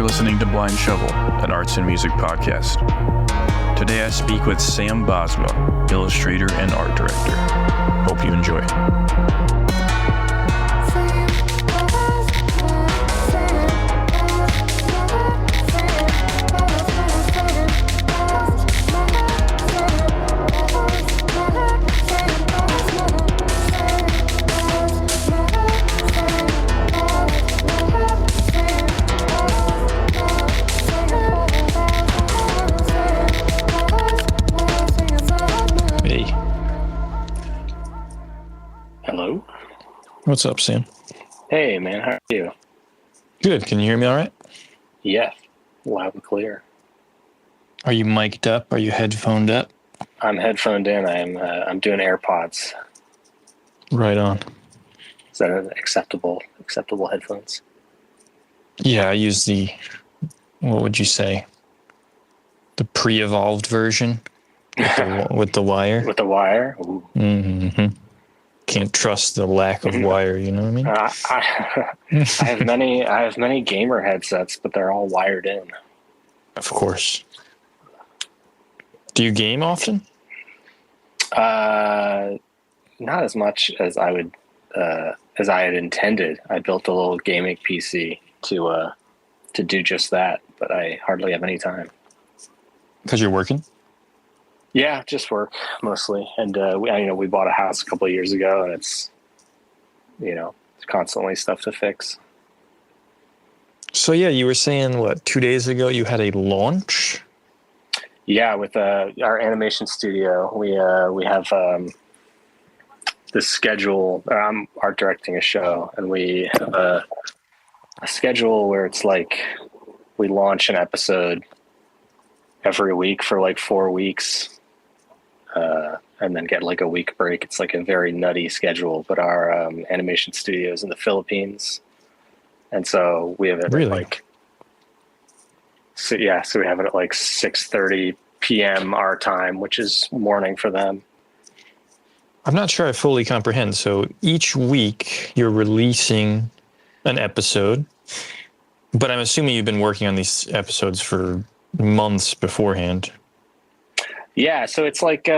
listening to Blind Shovel, an arts and music podcast. Today I speak with Sam Bosma, illustrator and art director. Hope you enjoy. Hello. What's up, Sam? Hey, man. How are you? Good. Can you hear me all right? Yeah, loud and clear. Are you mic'd up? Are you headphoned up? I'm headphoned in. I'm doing AirPods. Right on. Is that an acceptable headphones? Yeah, I use the, what would you say? The pre-evolved version with the wire. With the wire? Ooh. Mm-hmm. Can't trust the lack of wire, you know what I mean? I have many gamer headsets, but they're all wired in. Of course. Do you game often? Not as much as I would, as I had intended. I built a little gaming PC to do just that, but I hardly have any time. Because you're working? Yeah, just work mostly. And we bought a house a couple of years ago, and it's constantly stuff to fix. So yeah, you were saying 2 days ago you had a launch? Yeah, with our animation studio, we have this schedule. I'm art directing a show, and we have a schedule where it's like we launch an episode every week for like 4 weeks. And then get like a week break. It's like a very nutty schedule, but our animation studio is in the Philippines. And so we have it really? at so we have it at like 6:30 p.m. our time, which is morning for them. I'm not sure I fully comprehend. So each week you're releasing an episode, but I'm assuming you've been working on these episodes for months beforehand. Yeah, so it's like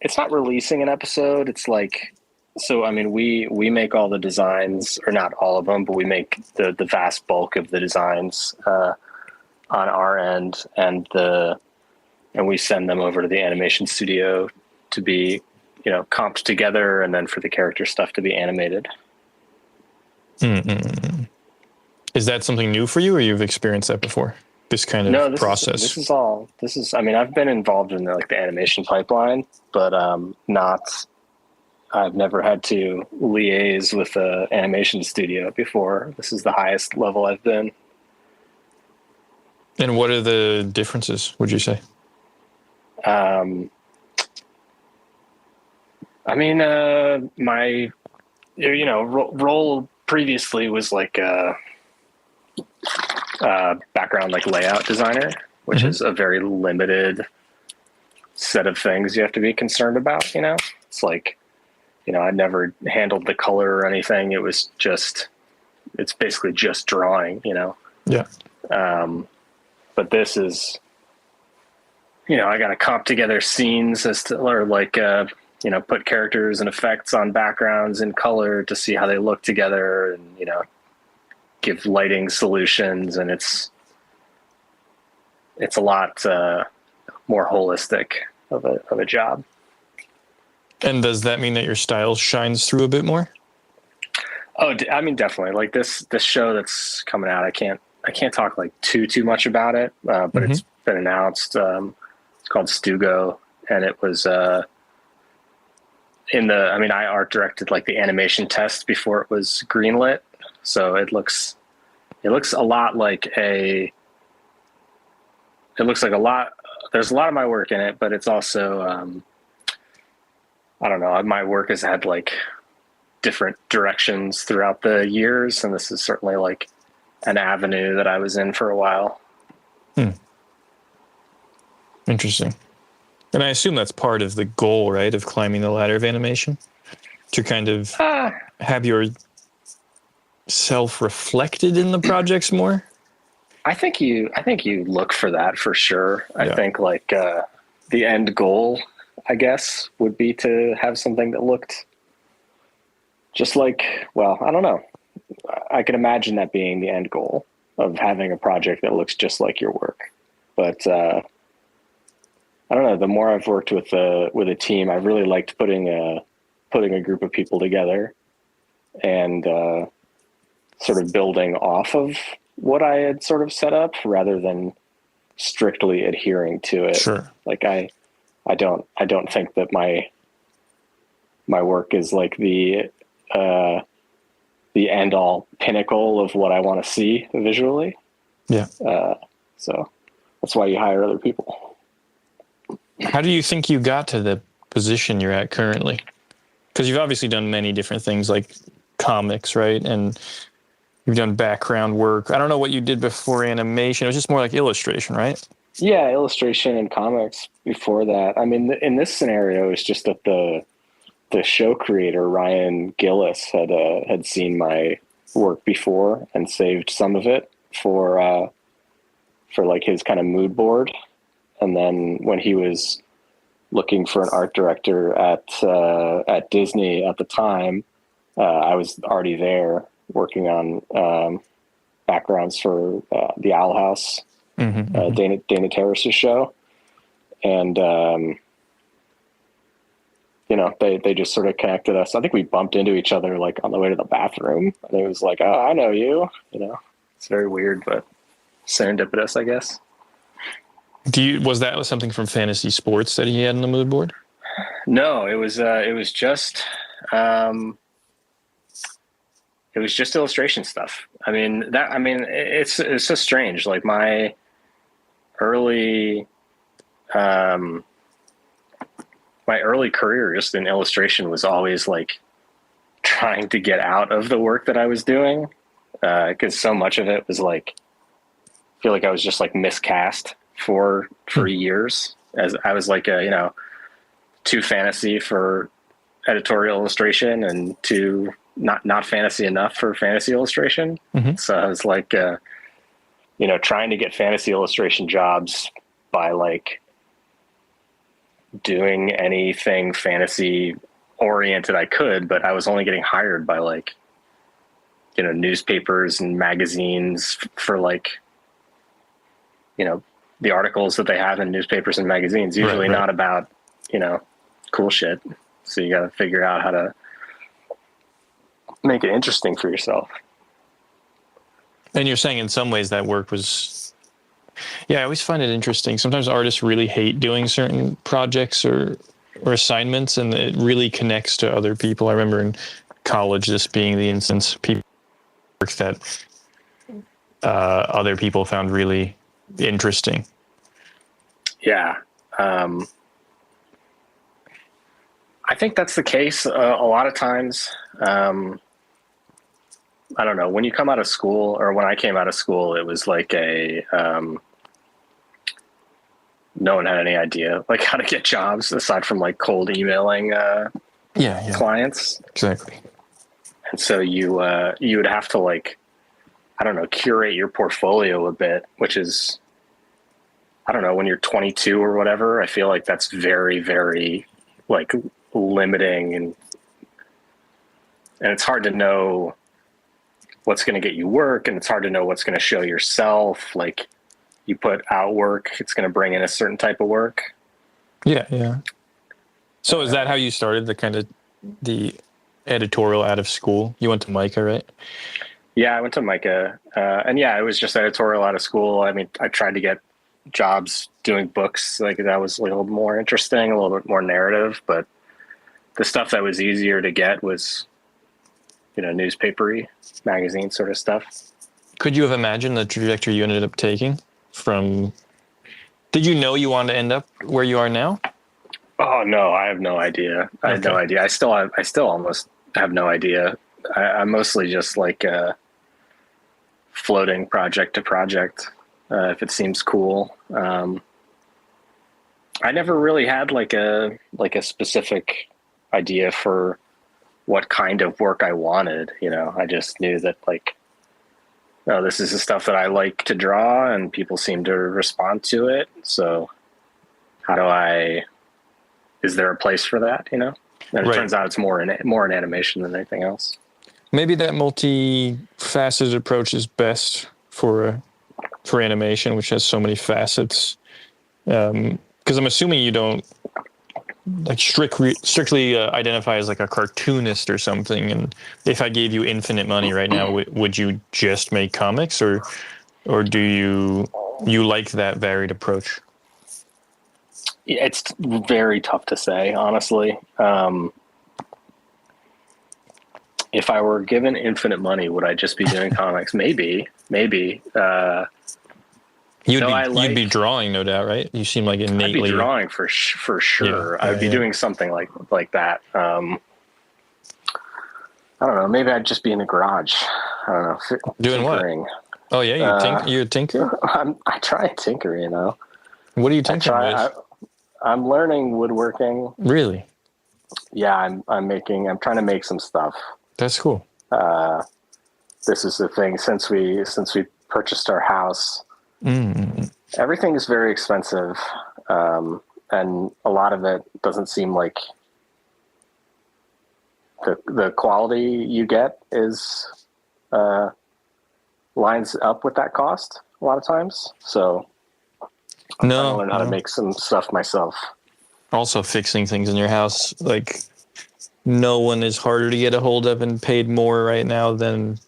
it's not releasing an episode. It's like, so I mean, we make all the designs, or not all of them, but we make the vast bulk of the designs on our end, and we send them over to the animation studio to be comped together, and then for the character stuff to be animated. Mm-mm. Is that something new for you, or you've experienced that before? This kind of process. This is I mean, I've been involved in the animation pipeline, but I've never had to liaise with an animation studio before. This is the highest level I've been. And what are the differences, would you say? I mean, my role previously was like background layout designer, which is a very limited set of things you have to be concerned about. It's like, I never handled the color or anything. It's basically just drawing, Yeah. But this is, I got to comp together scenes put characters and effects on backgrounds in color to see how they look together, and, give lighting solutions, and it's a lot more holistic of a job. And does that mean that your style shines through a bit more? Oh, I mean, definitely. Like this show that's coming out, I can't talk too much about it, but it's been announced. It's called Stugo, and it was I art directed the animation test before it was greenlit. So it looks a lot like there's a lot of my work in it, but it's also, I don't know, my work has had different directions throughout the years. And this is certainly an avenue that I was in for a while. Interesting. And I assume that's part of the goal, right, of climbing the ladder of animation, to kind of have your self reflected in the projects more? I think you look for that for sure. I Yeah. think like the end goal, I guess, would be to have something that looked just like, well, I don't know. I can imagine that being the end goal of having a project that looks just like your work. But I don't know. The more I've worked with a team, I've really liked putting a group of people together and sort of building off of what I had sort of set up rather than strictly adhering to it. Sure. Like I don't think that my work is like the end all pinnacle of what I want to see visually. Yeah. So that's why you hire other people. How do you think you got to the position you're at currently? Because you've obviously done many different things like comics, right? And you've done background work. I don't know what you did before animation. It was just more like illustration, right? Yeah, illustration and comics before that. I mean, in this scenario, it's just that the show creator Ryan Gillis had seen my work before and saved some of it for like his kind of mood board. And then when he was looking for an art director at Disney at the time, I was already there working on backgrounds for the Owl House, Dana Terrace's show, and they just sort of connected us. I think we bumped into each other like on the way to the bathroom, and it was like, oh, I know you. It's very weird, but serendipitous, I guess. Was that something from Fantasy Sports that he had on the mood board? No, it was just illustration stuff. It's so strange. Like my early career just in illustration was always like trying to get out of the work that I was doing. Cause so much of it was like, I feel like I was just like miscast for years, as I was like too fantasy for editorial illustration and too not fantasy enough for fantasy illustration. So I was like trying to get fantasy illustration jobs by like doing anything fantasy oriented I could, but I was only getting hired by like newspapers and magazines for like the articles that they have in newspapers and magazines, usually not about, cool shit. So you got to figure out how to make it interesting for yourself. And you're saying in some ways that work was, I always find it interesting. Sometimes artists really hate doing certain projects or assignments, and it really connects to other people. I remember in college, this being the instance, people work that other people found really interesting. Yeah. I think that's the case a lot of times. I don't know, when you come out of school, or when I came out of school, it was like no one had any idea like how to get jobs aside from like cold emailing clients. Exactly. And so you would have to like, I don't know, curate your portfolio a bit, which is, I don't know, when you're 22 or whatever, I feel like that's very, very like limiting, and it's hard to know what's going to get you work, and it's hard to know what's going to show yourself. Like you put out work, it's going to bring in a certain type of work. Yeah. So is that how you started the editorial out of school? You went to Micah, right? Yeah, I went to Micah. And yeah, it was just editorial out of school. I mean, I tried to get jobs doing books. Like that was a little more interesting, a little bit more narrative, but the stuff that was easier to get was, newspapery, magazine sort of stuff. Could you have imagined the trajectory you ended up taking did you know you wanted to end up where you are now? Oh no, I have no idea. I had no idea. I still almost have no idea. I'm mostly just like floating project to project. If it seems cool. I never really had like a specific idea for what kind of work I wanted. I just knew that like oh, this is the stuff that I like to draw, and people seem to respond to it. So, how do I? Is there a place for that? And it Right. turns out it's more in animation than anything else. Maybe that multifaceted approach is best for animation, which has so many facets. Because I'm assuming you don't like strictly identify as like a cartoonist or something. And if I gave you infinite money right now, would you just make comics, or do you like that varied approach? It's very tough to say, honestly. If I were given infinite money, would I just be doing comics? Maybe. You'd be drawing, no doubt, right? You seem like innately. I'd be drawing for sure. Yeah, I would be doing something like that. I don't know. Maybe I'd just be in the garage. I don't know. Doing tinkering. What? Oh yeah, you're a tinker. I try and tinker. What are you tinkering with? I'm learning woodworking. Really? Yeah, I'm trying to make some stuff. That's cool. This is the thing. Since we purchased our house, everything is very expensive, and a lot of it doesn't seem like the quality you get is lines up with that cost a lot of times. So I'm trying to learn how to make some stuff myself. Also, fixing things in your house, like no one is harder to get a hold of and paid more right now than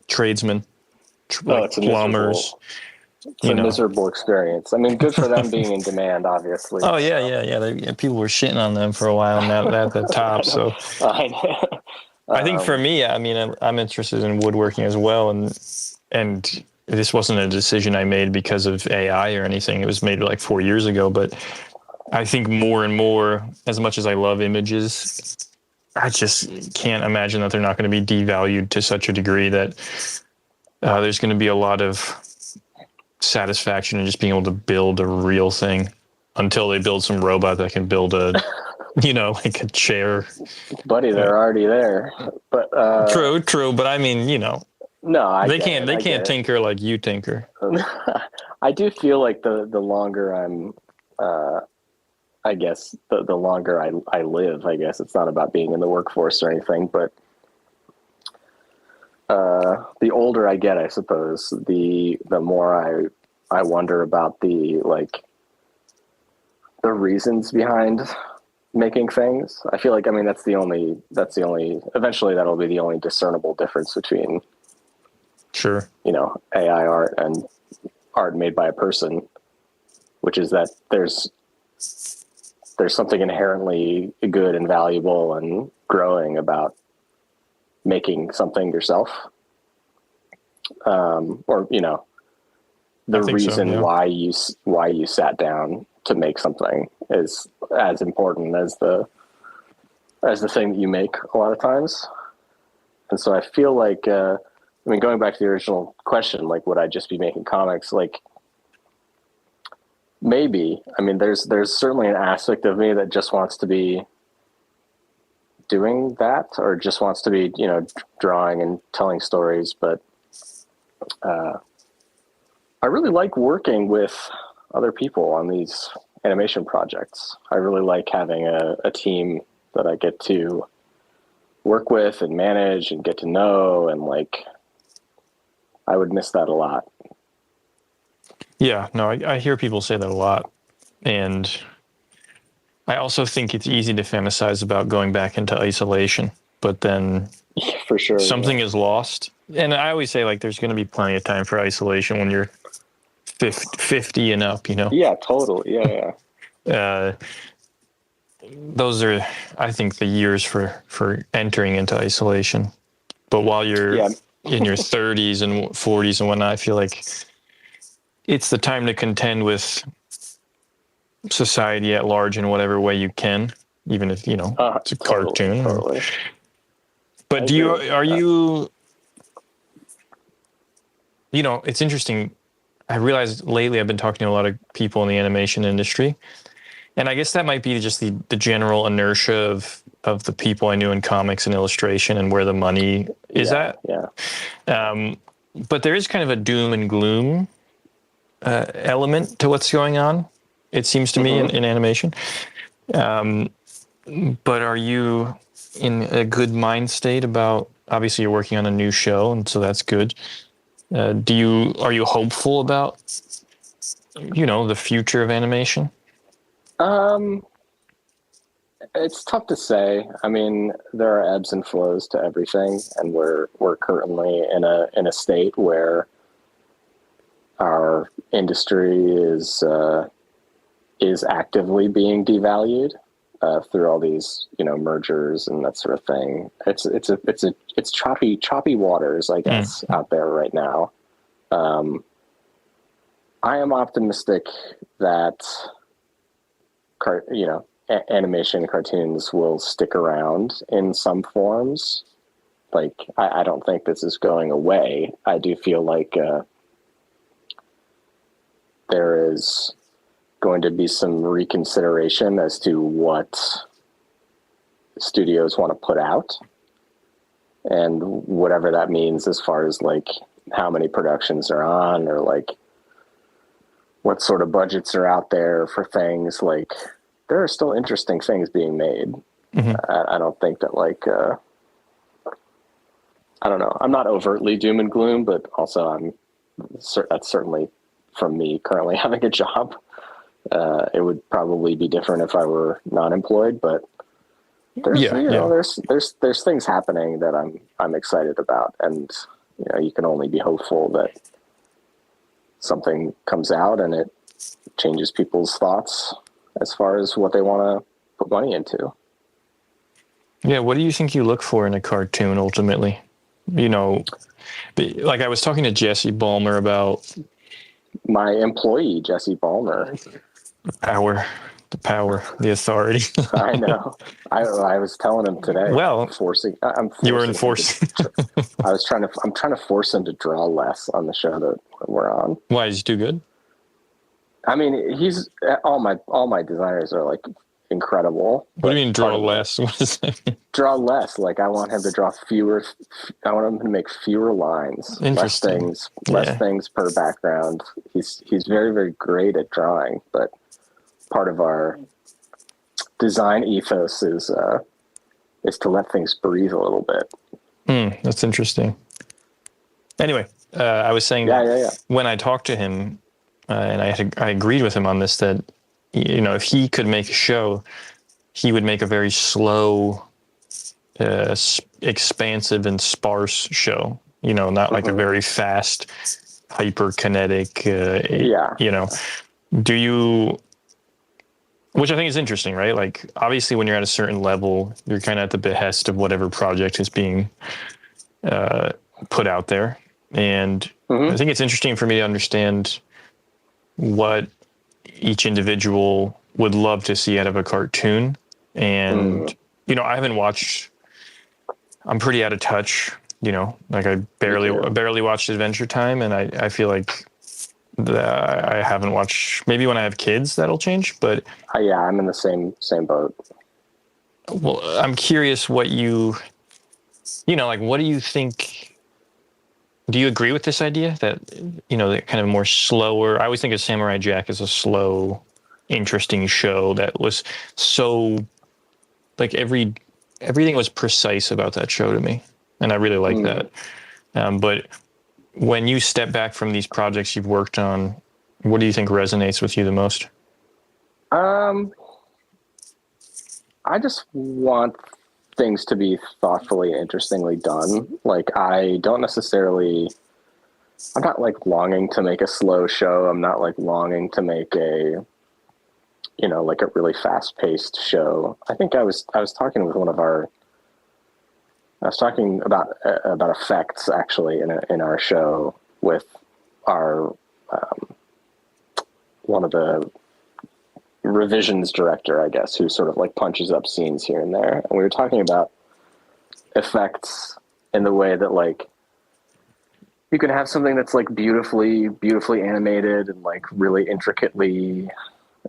tradesmen, it's plumbers. It's a miserable experience. I mean, good for them being in demand, obviously. Oh yeah. People were shitting on them for a while, now they're at the top. So I think for me, I mean, I'm interested in woodworking as well, and this wasn't a decision I made because of AI or anything. It was made like 4 years ago, but I think more and more, as much as I love images, I just can't imagine that they're not going to be devalued to such a degree that there's going to be a lot of satisfaction in just being able to build a real thing until they build some robot that can build a, like a chair. Buddy, they're already there. But True. But I mean, no, they can't tinker like you tinker. I do feel like the longer I'm, I guess the longer I live, I guess it's not about being in the workforce or anything, but the older I get, I suppose, the more I wonder about the reasons behind making things. I feel like, I mean, that's the only, eventually that'll be the only discernible difference between, sure, AI art and art made by a person, which is that there's something inherently good and valuable and growing about making something yourself. Or, the reason so, yeah. why you sat down to make something is as important as the thing that you make a lot of times. And so I feel like, going back to the original question, like, would I just be making comics? Like, maybe. I mean, there's certainly an aspect of me that just wants to be doing that, or just wants to be, drawing and telling stories. But I really like working with other people on these animation projects. I really like having a team that I get to work with and manage and get to know, and I would miss that a lot. Yeah, no, I hear people say that a lot. And I also think it's easy to fantasize about going back into isolation, but then for sure something is lost. And I always say, there's going to be plenty of time for isolation when you're 50 and up, Yeah, totally. Yeah. Those are, I think, the years for entering into isolation. But while you're in your 30s and 40s and whatnot, I feel like it's the time to contend with society at large in whatever way you can, even if, it's a cartoon. Totally. But it's interesting. I realized lately I've been talking to a lot of people in the animation industry, and I guess that might be just the general inertia of the people I knew in comics and illustration and where the money is at. Yeah. but there is kind of a doom and gloom element to what's going on. It seems to me in animation. But are you in a good mind state about? Obviously, you're working on a new show, and so that's good. Are you hopeful about the future of animation? Um, it's tough to say. I mean, there are ebbs and flows to everything, and we're currently in a state where our industry is actively being devalued through all these mergers and that sort of thing. It's choppy waters, I guess, out there right now. I am optimistic that animation cartoons will stick around in some forms. Like, I don't think this is going away. I do feel like there is going to be some reconsideration as to what studios want to put out, and whatever that means as far as like how many productions are on, or like what sort of budgets are out there for things. Like, there are still interesting things being made. I don't think that like I don't know. I'm not overtly doom and gloom, but also that's certainly from me currently having a job. It would probably be different if I were not employed, but there's things happening that I'm excited about, and you can only be hopeful that something comes out and it changes people's thoughts as far as what they want to put money into. Yeah, what do you think you look for in a cartoon ultimately? Like I was talking to Jesse Ballmer about my employee, Jesse Ballmer. The power, the authority. I know. I was telling him today. Well, you were enforcing. I'm trying to force him to draw less on the show that we're on. Why, is he too good? I mean, all my designers are like incredible. What do you mean draw less? What does that mean? Draw less. Like, I want him to draw fewer. I want him to make fewer lines, less things per background. He's very, very great at drawing, but part of our design ethos is to let things breathe a little bit. That's interesting. Anyway, I was saying when I talked to him, and I agreed with him on this, that if he could make a show, he would make a very slow, expansive and sparse show. Not like a very fast, hyperkinetic. Do you? Which I think is interesting, right? Like, obviously, when you're at a certain level, you're kind of at the behest of whatever project is being put out there. And I think it's interesting for me to understand what each individual would love to see out of a cartoon. And, I haven't watched, I'm pretty out of touch, like I barely watched Adventure Time. And I feel like I haven't watched, maybe when I have kids that'll change, but I'm in the same boat. Well, I'm curious what what do you think? Do you agree with this idea that, that kind of more slower? I always think of Samurai Jack as a slow, interesting show that was so, like, everything was precise about that show to me. And I really like that. But when you step back from these projects you've worked on, what do you think resonates with you the most? I just want things to be thoughtfully and interestingly done. Like, I'm not like longing to make a slow show. I'm not like longing to make a like a really fast paced show. I think I was talking with I was talking about effects actually in our show with our one of the revisions director, I guess, who sort of like punches up scenes here and there. And we were talking about effects in the way that, like, you can have something that's like beautifully animated and like really intricately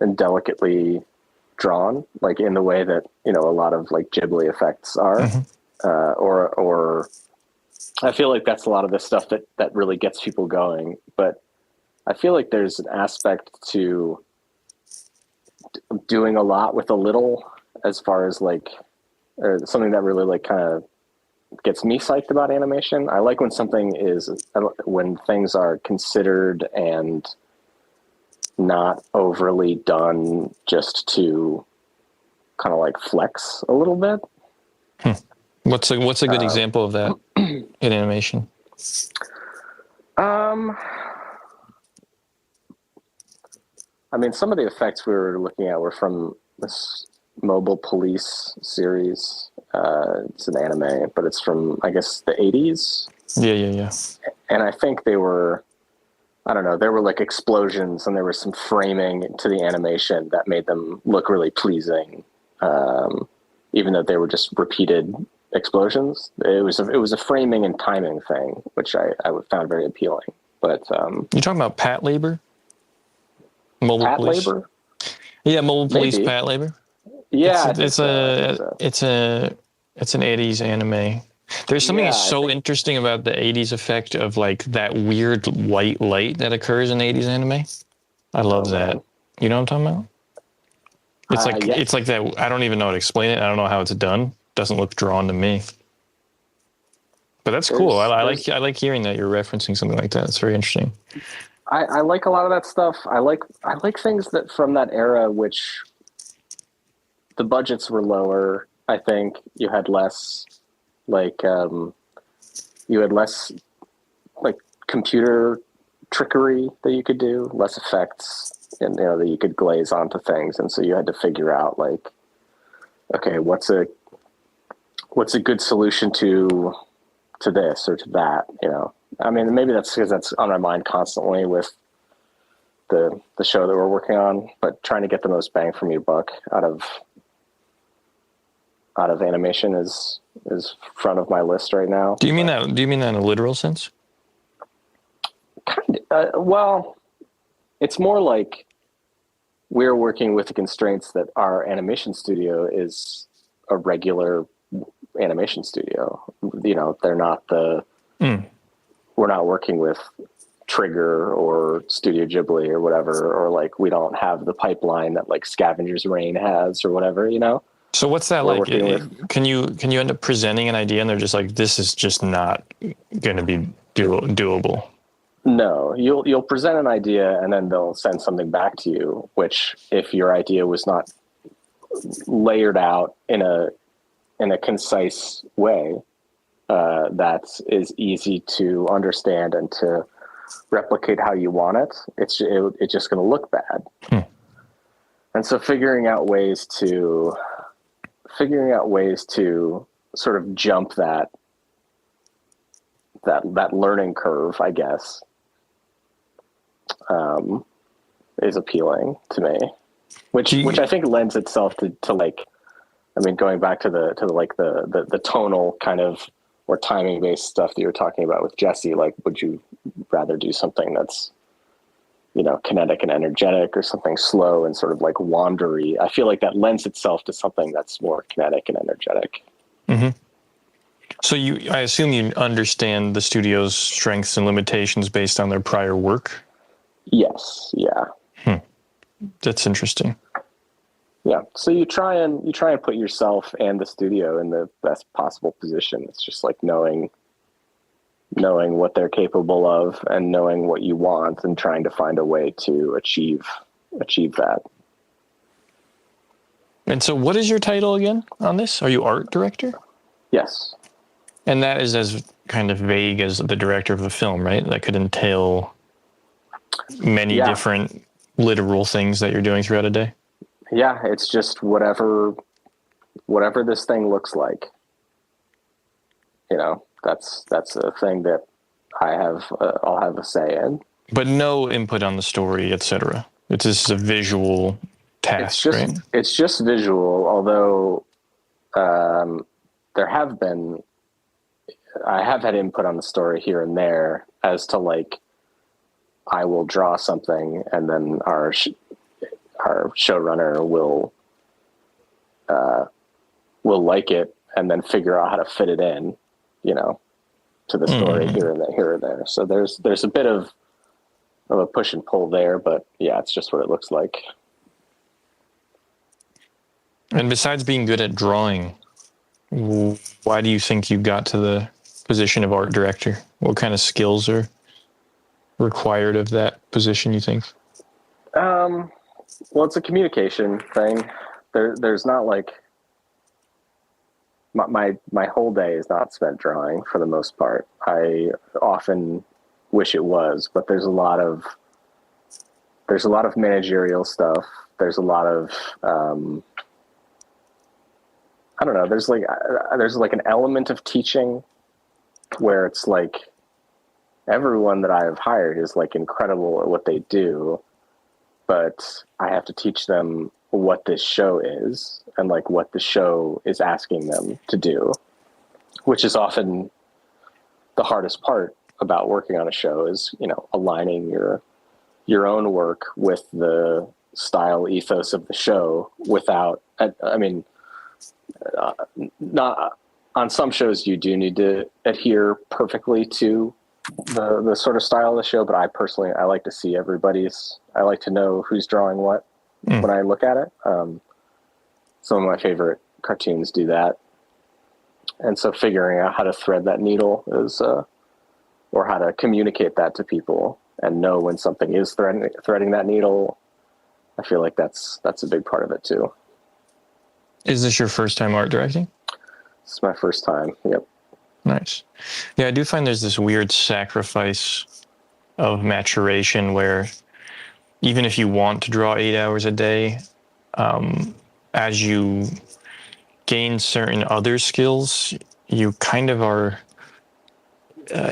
and delicately drawn, like in the way that, a lot of like Ghibli effects are, or I feel like that's a lot of the stuff that really gets people going. But I feel like there's an aspect to doing a lot with a little, as far as like, or something that really like kind of gets me psyched about animation. I like when when things are considered and not overly done just to kind of like flex a little bit. What's a good example of that in animation? I mean, some of the effects we were looking at were from this Mobile Police series. It's an anime, but it's from, I guess, the 80s. Yeah. And I think they were, I don't know, there were like explosions and there was some framing to the animation that made them look really pleasing. Even though they were just repeated explosions. It was a framing and timing thing, which I found very appealing. But you're talking about Pat Labor? Mobile Pat Police? Labor? Yeah, Mobile Police Maybe. Pat Labor. Yeah, it's an 80s anime. There's something so interesting about the 80s effect of like that weird white light that occurs in 80s anime. I love that. Man. You know what I'm talking about? It's like it's like that. I don't even know how to explain it. I don't know how it's done. Doesn't look drawn to me. But that's cool. I like hearing that you're referencing something like that. It's very interesting. I like a lot of that stuff. I like things that from that era, which the budgets were lower. I think you had less like computer trickery that you could do, less effects, and that you could glaze onto things, and so you had to figure out like, okay, what's a good solution to this or to that, I mean, maybe that's because that's on my mind constantly with the show that we're working on, but trying to get the most bang for your buck out of animation is front of my list right now. Do you mean that in a literal sense? Kind of, well, it's more like we're working with the constraints that our animation studio is a regular animation studio. They're not we're not working with Trigger or Studio Ghibli or whatever, or like we don't have the pipeline that like Scavenger's Reign has or whatever, So what's that like? Can you end up presenting an idea and they're just like, this is just not going to be doable? No, you'll present an idea and then they'll send something back to you, which if your idea was not layered out in a concise way, that is easy to understand and to replicate how you want it, it's just going to look bad. And so figuring out ways to sort of jump that learning curve, I guess, is appealing to me, which I think lends itself to like, I mean, going back to the tonal kind of or timing based stuff that you were talking about with Jesse, like, would you rather do something that's, kinetic and energetic or something slow and sort of like wandery? I feel like that lends itself to something that's more kinetic and energetic. Mm-hmm. So I assume you understand the studio's strengths and limitations based on their prior work? Yes. Yeah. That's interesting. Yeah. So you try and put yourself and the studio in the best possible position. It's just like knowing what they're capable of and knowing what you want and trying to find a way to achieve that. And so what is your title again on this? Are you art director? Yes. And that is as kind of vague as the director of a film, right? That could entail many different literal things that you're doing throughout a day. Yeah, it's just whatever this thing looks like. That's a thing that I'll have a say in. But no input on the story, etc. It's just a visual task, right? It's just visual, although I have had input on the story here and there as to like, I will draw something and then our showrunner will like it and then figure out how to fit it in, to the story here or there. So there's a bit of a push and pull there, but yeah, it's just what it looks like. And besides being good at drawing, why do you think you got to the position of art director? What kind of skills are required of that position, you think? Well, it's a communication thing. There's not like my whole day is not spent drawing for the most part. I often wish it was, but there's a lot of managerial stuff. There's a lot of I don't know. There's like an element of teaching where it's like everyone that I have hired is like incredible at what they do, but I have to teach them what this show is and like what the show is asking them to do, which is often the hardest part about working on a show is, you know, aligning your own work with the style ethos of the show without, I mean, not on some shows you do need to adhere perfectly to the sort of style of the show, but I like to see I like to know who's drawing what when I look at it. Some of my favorite cartoons do that. And so figuring out how to thread that needle is, or how to communicate that to people and know when something is threading that needle, I feel like that's a big part of it too. Is this your first time art directing? It's my first time. Yep. Nice. Yeah, I do find there's this weird sacrifice of maturation where even if you want to draw 8 hours a day, as you gain certain other skills, you kind of are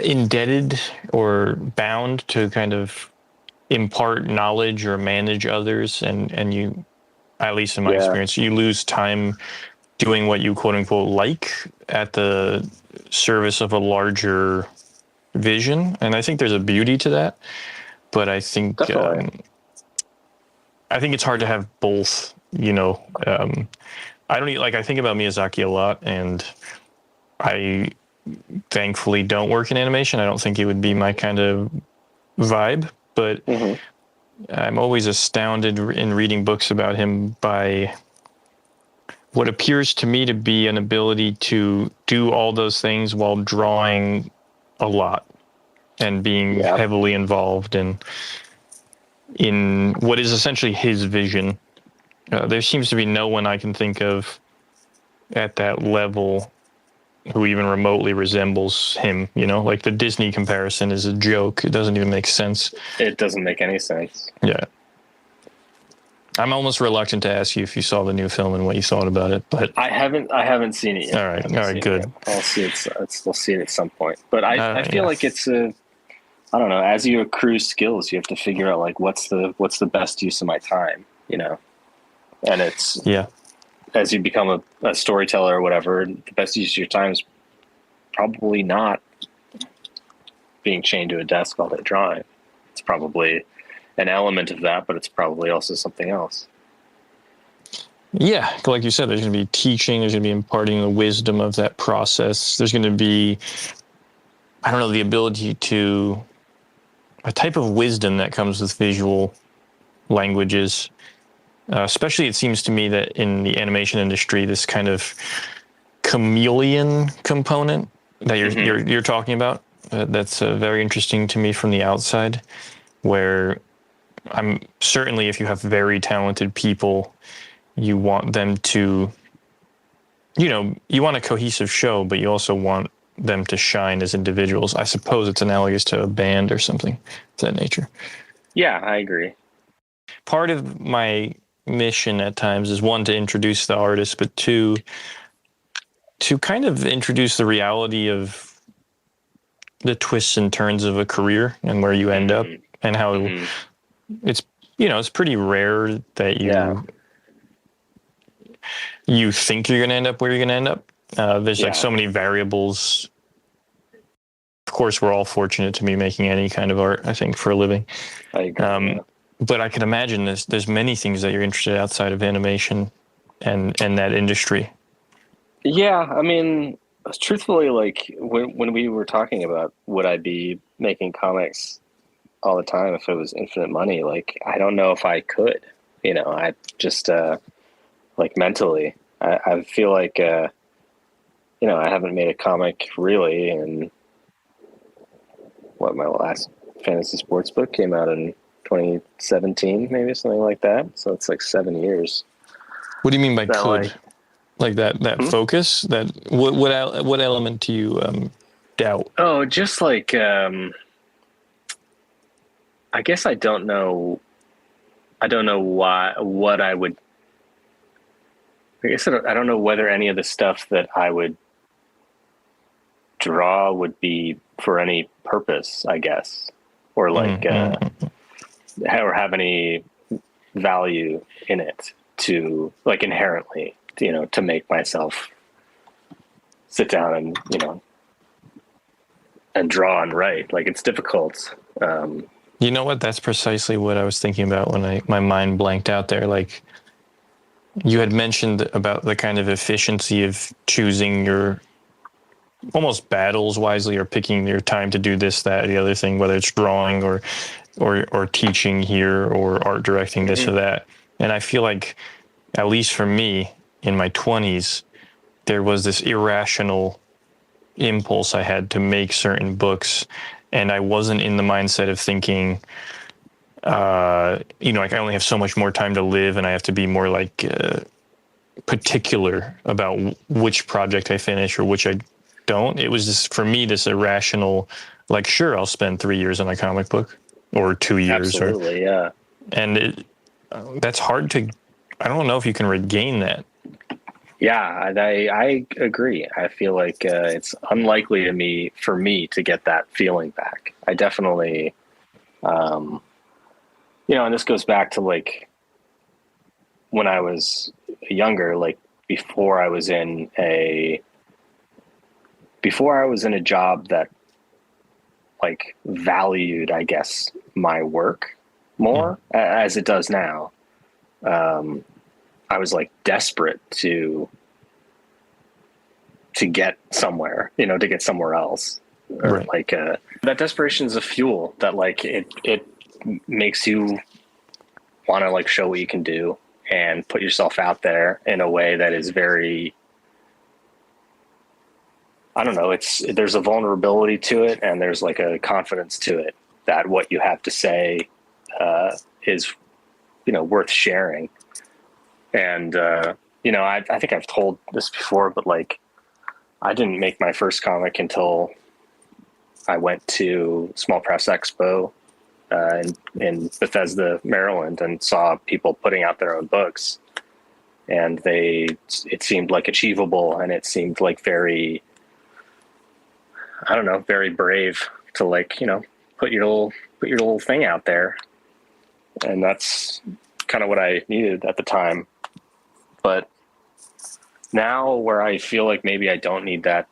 indebted or bound to kind of impart knowledge or manage others, and you, at least in my experience, you lose time doing what you quote unquote like at the service of a larger vision. And I think there's a beauty to that, but I think I think it's hard to have both, you know. I think about Miyazaki a lot, and I thankfully don't work in animation. I don't think it would be my kind of vibe, but I'm always astounded in reading books about him by what appears to me to be an ability to do all those things while drawing a lot and being heavily involved in what is essentially his vision. There seems to be no one I can think of at that level who even remotely resembles him, you know? Like the Disney comparison is a joke. It doesn't even make sense. It doesn't make any sense. Yeah. I'm almost reluctant to ask you if you saw the new film and what you thought about it, but I haven't seen it yet. All right, good. I'll see it. We'll see it at some point. But I feel like it's I don't know. As you accrue skills, you have to figure out like what's the best use of my time, you know. And it's as you become a storyteller or whatever, the best use of your time is probably not being chained to a desk all day drawing. It's probably an element of that, but it's probably also something else. Yeah, like you said, there's going to be teaching, there's going to be imparting the wisdom of that process. There's going to be, I don't know, the ability to, a type of wisdom that comes with visual languages. Especially it seems to me that in the animation industry, this kind of chameleon component that you're talking about, that's very interesting to me from the outside, where I'm certainly, if you have very talented people, you want them to, you know, you want a cohesive show, but you also want them to shine as individuals. I suppose it's analogous to a band or something of that nature. Yeah, I agree. Part of my mission at times is, one, to introduce the artist, but two, to kind of introduce the reality of the twists and turns of a career and where you end up, and how it's, you know, it's pretty rare that you think you're going to end up where you're going to end up. There's like so many variables. Of course, we're all fortunate to be making any kind of art, I think, for a living. I agree. But I can imagine there's many things that you're interested in outside of animation and that industry. Yeah, I mean, truthfully, like when we were talking about would I be making comics all the time if it was infinite money, like I don't know if I could. I just like mentally, I feel like I haven't made a comic really, and what my last fantasy sports book came out in 2017, maybe something like that. So it's like 7 years. What do you mean by That could? like, Like that hmm? focus? That what element do you doubt? Oh, just like I guess I don't know. I don't know why what I would. I guess I don't know whether any of the stuff that I would draw would be for any purpose. I guess, or like, Mm-hmm. or have any value in it to like inherently, to make myself sit down and and draw and write. Like it's difficult. You know what? That's precisely what I was thinking about when my mind blanked out there. Like you had mentioned about the kind of efficiency of choosing your almost battles wisely or picking your time to do this, that, the other thing, whether it's drawing or teaching here or art directing this or that. And I feel like, at least for me in my 20s, there was this irrational impulse I had to make certain books. And I wasn't in the mindset of thinking, like I only have so much more time to live and I have to be more like particular about which project I finish or which I don't. It was just for me this irrational, like, sure, I'll spend 3 years on a comic book or 2 years, Absolutely, yeah. and that's hard to. I don't know if you can regain that. Yeah, I agree. I feel like it's unlikely for me to get that feeling back. I definitely, and this goes back to like when I was younger, like before I was in a job that like valued, I guess, my work more as it does now. I was like desperate to get somewhere, to get somewhere else. Or Right. like that desperation is a fuel that like it makes you want to like show what you can do and put yourself out there in a way that is very, I don't know, there's a vulnerability to it and there's like a confidence to it that what you have to say is worth sharing. And I think I've told this before, but like I didn't make my first comic until I went to Small Press Expo in Bethesda, Maryland, and saw people putting out their own books. And it seemed like achievable, and it seemed like very, I don't know, very brave to like, put your little thing out there. And that's kind of what I needed at the time. But now where I feel like maybe I don't need that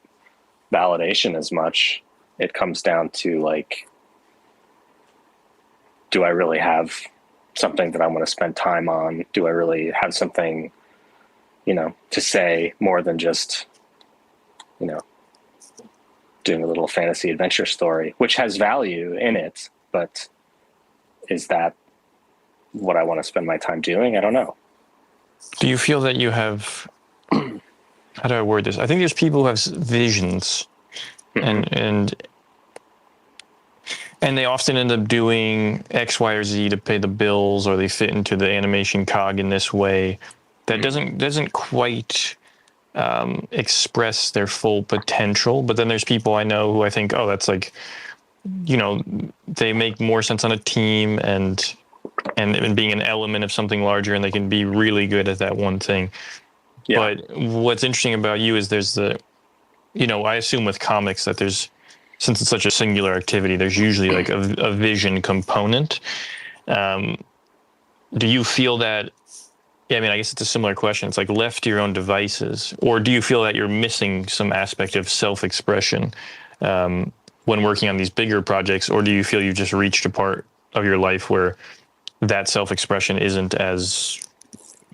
validation as much, it comes down to like, do I really have something that I want to spend time on? Do I really have something, to say more than just, doing a little fantasy adventure story, which has value in it, but is that what I want to spend my time doing? I don't know. Do you feel that you have? How do I word this? I think there's people who have visions, and they often end up doing X, Y, or Z to pay the bills, or they fit into the animation cog in this way that doesn't quite express their full potential. But then there's people I know who I think, oh, that's like, they make more sense on a team and being an element of something larger, and they can be really good at that one thing. Yeah. But what's interesting about you is there's I assume with comics that since it's such a singular activity, there's usually like a vision component. Do you feel that? Yeah, I mean, I guess it's a similar question. It's like left to your own devices, or do you feel that you're missing some aspect of self-expression when working on these bigger projects, or do you feel you've just reached a part of your life where that self-expression isn't as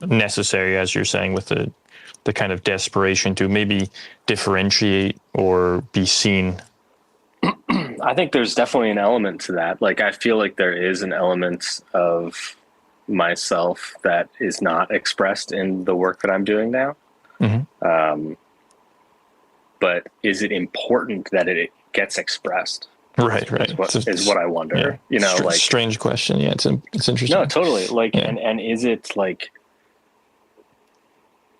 necessary as you're saying with the the kind of desperation to maybe differentiate or be seen? I think there's definitely an element to that. Like, I feel like there is an element of myself that is not expressed in the work that I'm doing now. But is it important that it gets expressed? Right. Is what I wonder. Yeah. You know, like, strange question. Yeah, it's interesting. No, totally. Like, yeah. and is it like,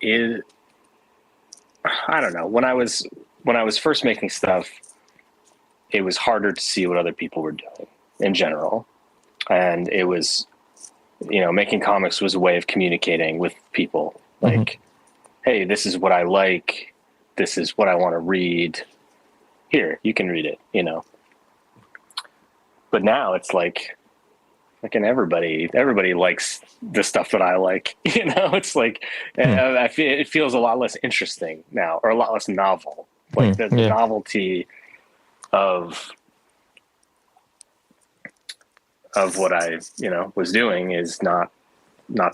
I don't know. When I was first making stuff, it was harder to see what other people were doing in general, and it was, making comics was a way of communicating with people. Like, hey, this is what I like. This is what I want to read. Here, you can read it. But now it's like, and everybody likes the stuff that I like. It's like, it feels a lot less interesting now, or a lot less novel. Like the novelty of what I was doing is not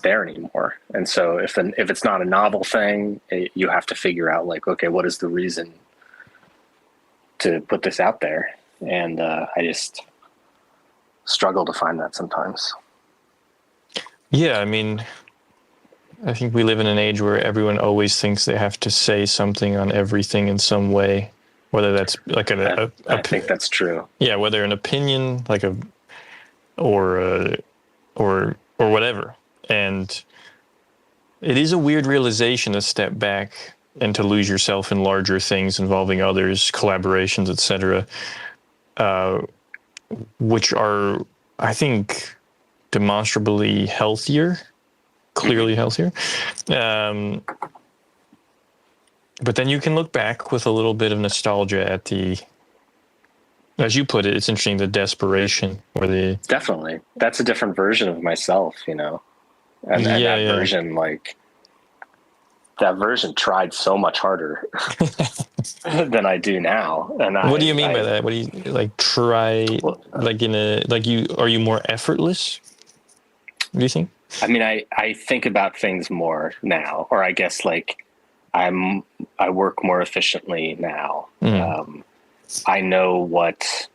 there anymore. And so if it's not a novel thing, you have to figure out, like, okay, what is the reason to put this out there? And I just struggle to find that sometimes. Yeah, I mean, I think we live in an age where everyone always thinks they have to say something on everything in some way, whether that's like I think that's true. Yeah, whether an opinion, like or whatever. And it is a weird realization to step back and to lose yourself in larger things involving others, collaborations, etc., which are, I think, demonstrably healthier, clearly healthier. But then you can look back with a little bit of nostalgia at the, as you put it, it's interesting, the desperation or the... Definitely. That's a different version of myself, And that version, like, that version tried so much harder than I do now. And what do you mean by that? What do you like? Try like are you more effortless? Do you think? I mean, I think about things more now, or I guess like I work more efficiently now. I know what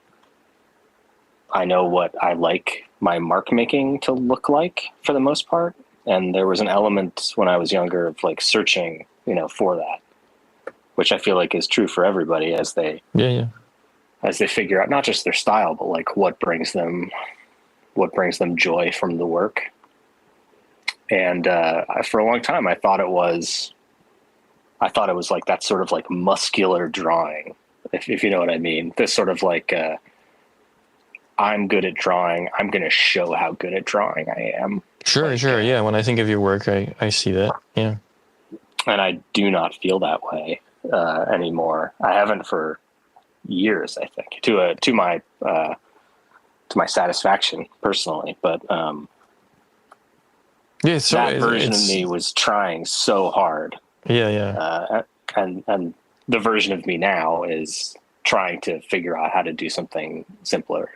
I like my mark making to look like for the most part. And there was an element when I was younger of like searching, for that, which I feel like is true for everybody as they figure out not just their style, but like what brings them joy from the work. And for a long time, I thought it was like that sort of like muscular drawing, if you know what I mean. This sort of like, I'm good at drawing, I'm going to show how good at drawing I am. Sure. Yeah. When I think of your work, I see that. Yeah. And I do not feel that way anymore. I haven't for years, I think, to my satisfaction personally. But that version of me was trying so hard. Yeah. And the version of me now is trying to figure out how to do something simpler.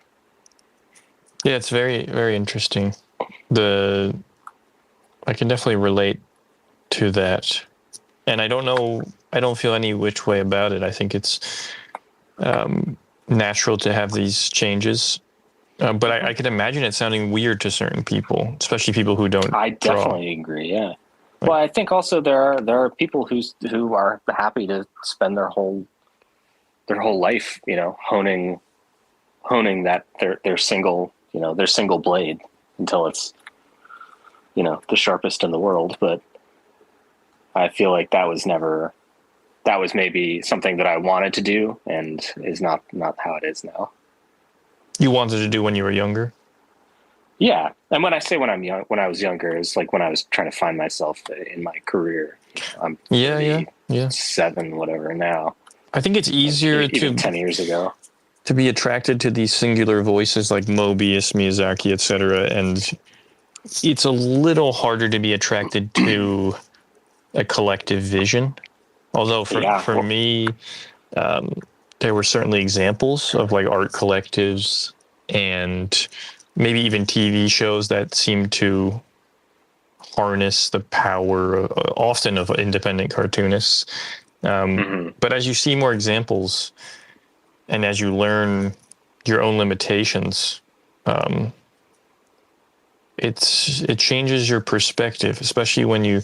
Yeah, it's very, very interesting. I can definitely relate to that. And I don't feel any which way about it. I think it's natural to have these changes. But I can imagine it sounding weird to certain people, especially people who don't I definitely agree, yeah. Well, I think also there are people who are happy to spend their whole life, honing that their single blade until it's, the sharpest in the world. But I feel like that was maybe something that I wanted to do and is not how it is now. You wanted to do when you were younger? Yeah. And when I say when I was younger, it's like when I was trying to find myself in my career. I'm 37, whatever now. I think it's easier even 10 years ago to be attracted to these singular voices like Mobius, Miyazaki, etc. And it's a little harder to be attracted to a collective vision. Although for me, there were certainly examples of like art collectives and maybe even TV shows that seemed to harness the power often of independent cartoonists. But as you see more examples and as you learn your own limitations, it changes your perspective, especially when you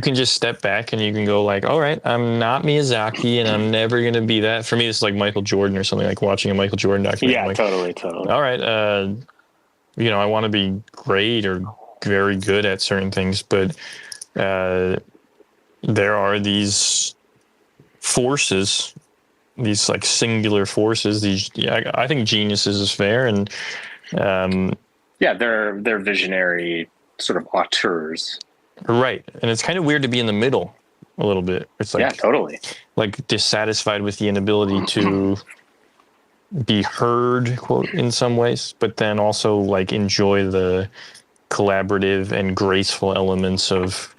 can just step back and you can go like, all right, I'm not Miyazaki and I'm never going to be that. For me, it's like Michael Jordan or something, like watching a Michael Jordan documentary. Yeah, like, totally. all right, I want to be great or very good at certain things, but there are these forces, these like singular forces. I think geniuses is fair, and they're visionary sort of auteurs. Right, and it's kind of weird to be in the middle a little bit. It's like totally like dissatisfied with the inability to be heard, quote, in some ways, but then also like enjoy the collaborative and graceful elements of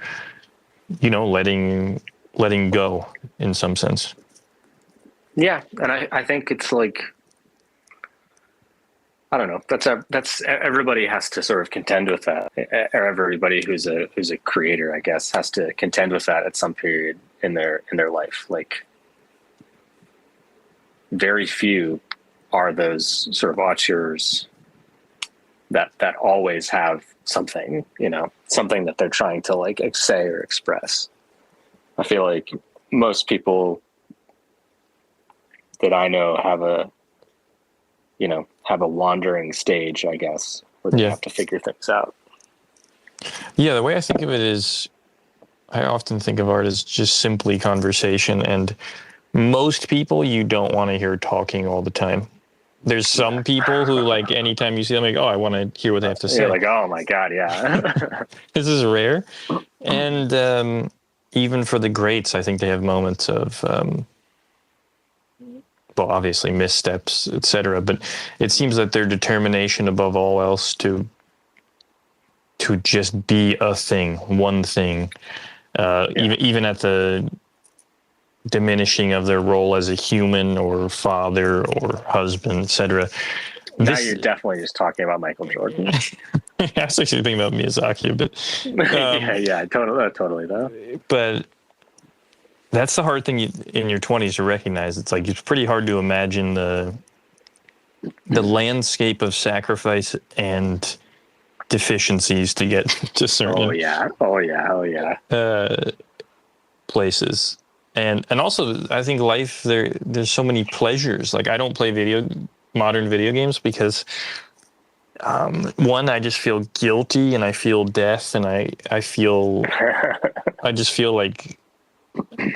letting go in some sense. Yeah, and I think it's like, I don't know. That's everybody has to sort of contend with that. Or everybody who's a creator, I guess, has to contend with that at some period in their life. Like, very few are those sort of auteurs that always have something, something that they're trying to like say or express. I feel like most people that I know have a wandering stage, I guess, where they have to figure things out. Yeah, the way I think of it is, I often think of art as just simply conversation, and most people you don't want to hear talking all the time. There's some people who, like, anytime you see them, like, oh, I want to hear what they have to say. Like, oh my God, yeah. This is rare. And even for the greats, I think they have moments of, well, obviously missteps, etc. But it seems that their determination above all else to just be a thing, one thing, even at the diminishing of their role as a human or father or husband, etc. Now you're definitely just talking about Michael Jordan. I was actually thinking about Miyazaki a bit. Totally though. But that's the hard thing in your 20s to recognize. It's like it's pretty hard to imagine the landscape of sacrifice and deficiencies to get to certain places. And also, I think life, there's so many pleasures. Like, I don't play modern video games because, one, I just feel guilty and I feel death, and I just feel like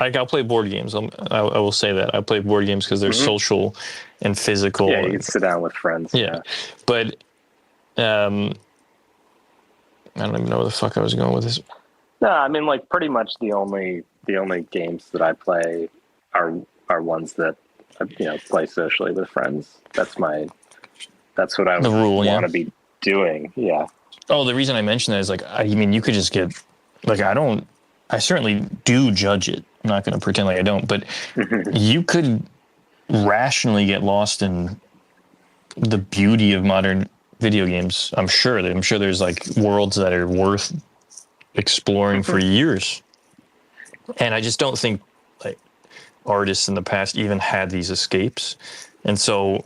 I'll play board games. I will say that. I play board games because they're social and physical. Yeah, you can sit down with friends. Yeah. But I don't even know where the fuck I was going with this. No, I mean, like, pretty much the only games that I play are ones that play socially with friends. That's what I want to be doing. Yeah. Oh, the reason I mentioned that is, like, I mean, you could just get, like, I certainly do judge it. I'm not going to pretend like I don't, but you could rationally get lost in the beauty of modern video games. I'm sure there's like worlds that are worth exploring for years. And I just don't think like artists in the past even had these escapes. And so,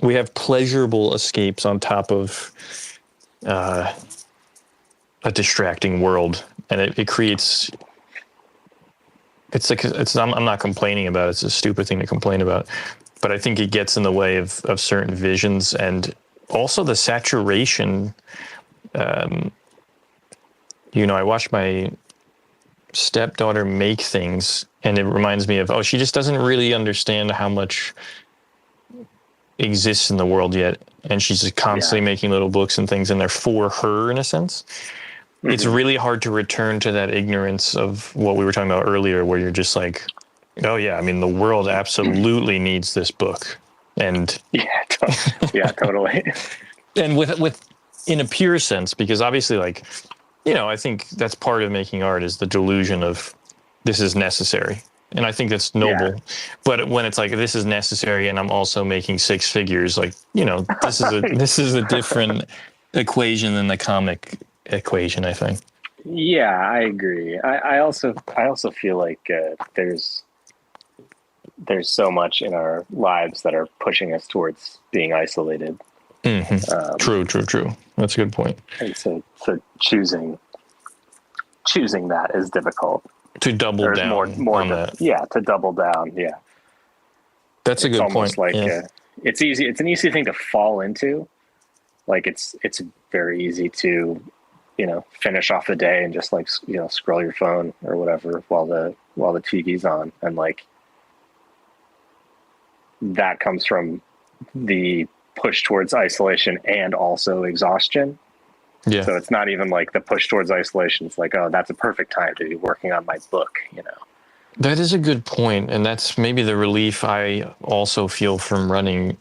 we have pleasurable escapes on top of a distracting world, and it creates. I'm not complaining about it. It's a stupid thing to complain about, but I think it gets in the way of certain visions, and also the saturation. I watched my stepdaughter make things, and it reminds me of, she just doesn't really understand how much exists in the world yet, and she's just constantly making little books and things, and they're for her in a sense. It's really hard to return to that ignorance of what we were talking about earlier, where you're just like, oh yeah, I mean, the world absolutely needs this book. And totally. And with in a pure sense, because obviously, like, I think that's part of making art is the delusion of this is necessary. And I think that's noble. Yeah. But when it's like, this is necessary and I'm also making six figures, like, this is a different equation than the comic equation, I think. Yeah, I agree. I also feel like there's so much in our lives that are pushing us towards being isolated. Mm-hmm. True. That's a good point. And so choosing that is difficult. To double There's down more on that. Yeah, to double down. Yeah, That's a it's good almost point. like Yeah. it's easy. It's an easy thing to fall into. Like it's very easy to, finish off the day and just like scroll your phone or whatever while the TV's on, and like that comes from the push towards isolation and also exhaustion. Yeah. So it's not even like the push towards isolation. It's like, oh, that's a perfect time to be working on my book, That is a good point, and that's maybe the relief I also feel from running,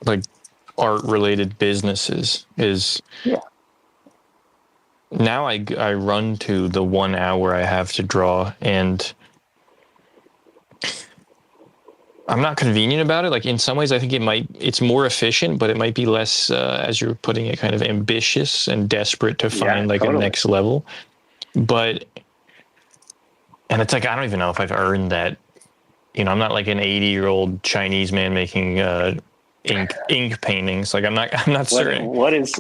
like art-related businesses. Is Yeah. now I run to the 1 hour I have to draw, and I'm not convenient about it. Like in some ways, I think it's more efficient, but it might be less, as you're putting it, kind of ambitious and desperate to find like totally. a next level. And it's like, I don't even know if I've earned that. I'm not like an 80-year-old Chinese man making ink paintings. Like I'm not certain. What is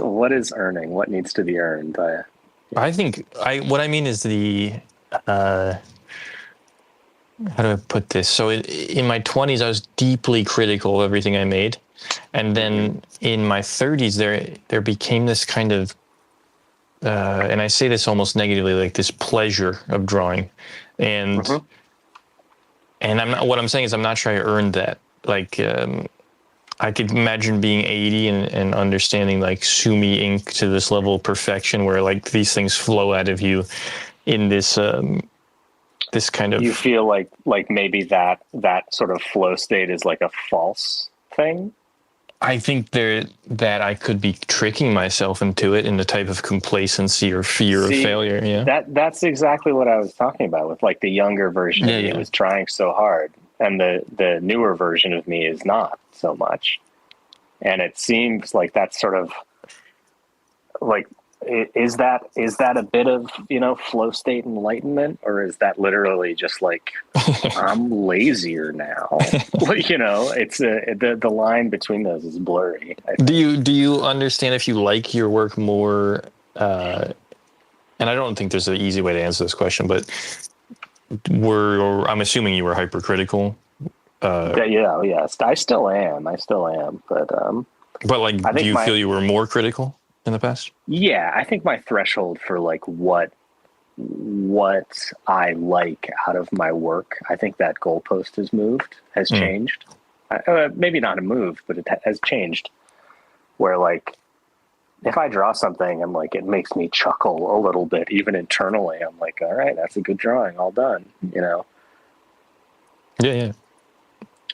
earning? What needs to be earned? I think what I mean is how do I put this? So in my 20s, I was deeply critical of everything I made. And then in my 30s, there became this kind of, and I say this almost negatively, like this pleasure of drawing. And what I'm saying is I'm not sure I earned that. Like, I could imagine being 80 and understanding like sumi ink to this level of perfection where like these things flow out of you in this, this kind of. You feel like maybe that sort of flow state is like a false thing. I think that I could be tricking myself into it in the type of complacency or fear of failure. Yeah, that's exactly what I was talking about with like the younger version of me was trying so hard, and the newer version of me is not so much. And it seems like that's sort of like, is that a bit of flow state enlightenment, or is that literally just like I'm lazier now? It's the line between those is blurry. Do you understand if you like your work more? And I don't think there's an easy way to answer this question, but I'm assuming you were hypercritical. Yes, I still am, but like, do you feel you were more critical in the past? Yeah, I think my threshold for like what I like out of my work, I think that goalpost has changed. Maybe not moved, but it has changed. Where like, if I draw something and like it makes me chuckle a little bit, even internally, I'm like, all right, that's a good drawing, all done. Yeah.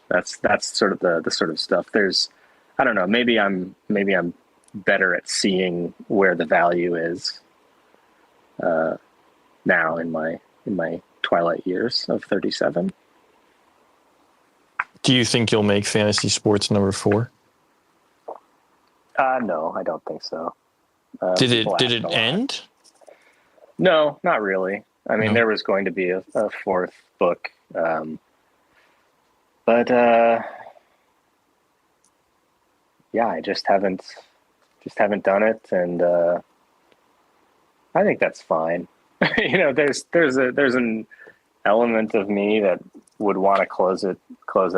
That's sort of the sort of stuff. There's, I don't know, maybe I'm better at seeing where the value is now in my twilight years of 37. Do you think you'll make Fantasy Sports number 4? No, I don't think so. Did it end? No, not really. I mean, there was going to be a 4th book, but yeah, I just haven't done it, and I think that's fine. There's an element of me that would want to close it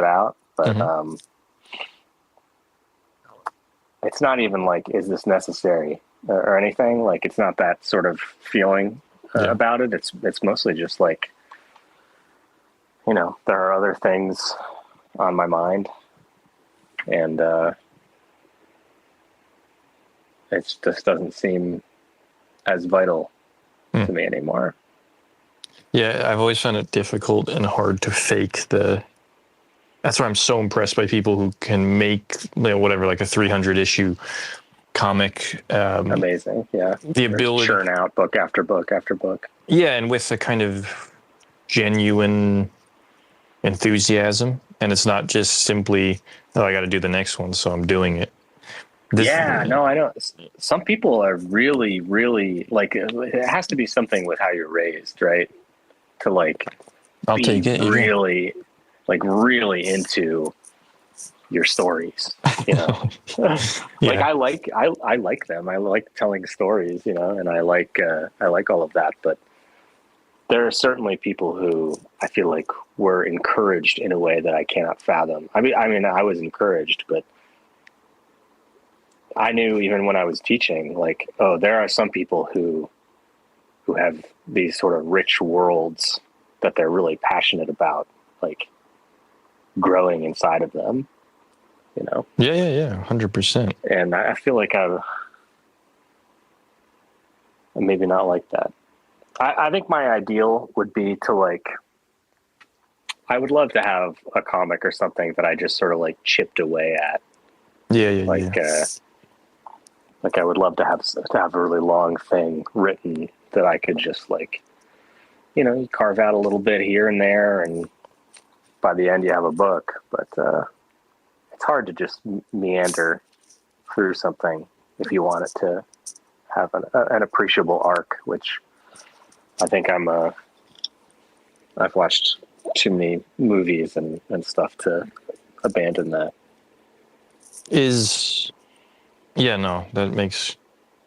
out, but it's not even like, is this necessary or anything? Like, it's not that sort of feeling about it. It's mostly just like, there are other things on my mind, and it just doesn't seem as vital to me anymore. Yeah, I've always found it difficult and hard to fake that's why I'm so impressed by people who can make whatever, like a 300 issue comic. Amazing, yeah. The ability to churn out book after book after book. Yeah, and with a kind of genuine enthusiasm, and it's not just simply, I got to do the next one, so I'm doing it. Yeah, no, I know. Some people are really, really like it has to be something with how you're raised, right? To like I'll be take it. Yeah. really, like really into your stories, you know. Like Yeah. I like them. I like telling stories, you know, and I like all of that. But there are certainly people who I feel like were encouraged in a way that I cannot fathom. I mean, I was encouraged, but I knew even when I was teaching, like, oh, there are some people who have these sort of rich worlds that they're really passionate about, like growing inside of them, you know? Yeah. 100%. And I feel like I'm maybe not like that. I think my ideal would be to like, I would love to have a comic or something that I just sort of like chipped away at. Yeah. Like I would love to have a really long thing written that I could just like, you know, you carve out a little bit here and there, and by the end you have a book. But it's hard to just meander through something if you want it to have an appreciable arc, which I think I've watched too many movies and stuff to abandon that. Yeah, no, that makes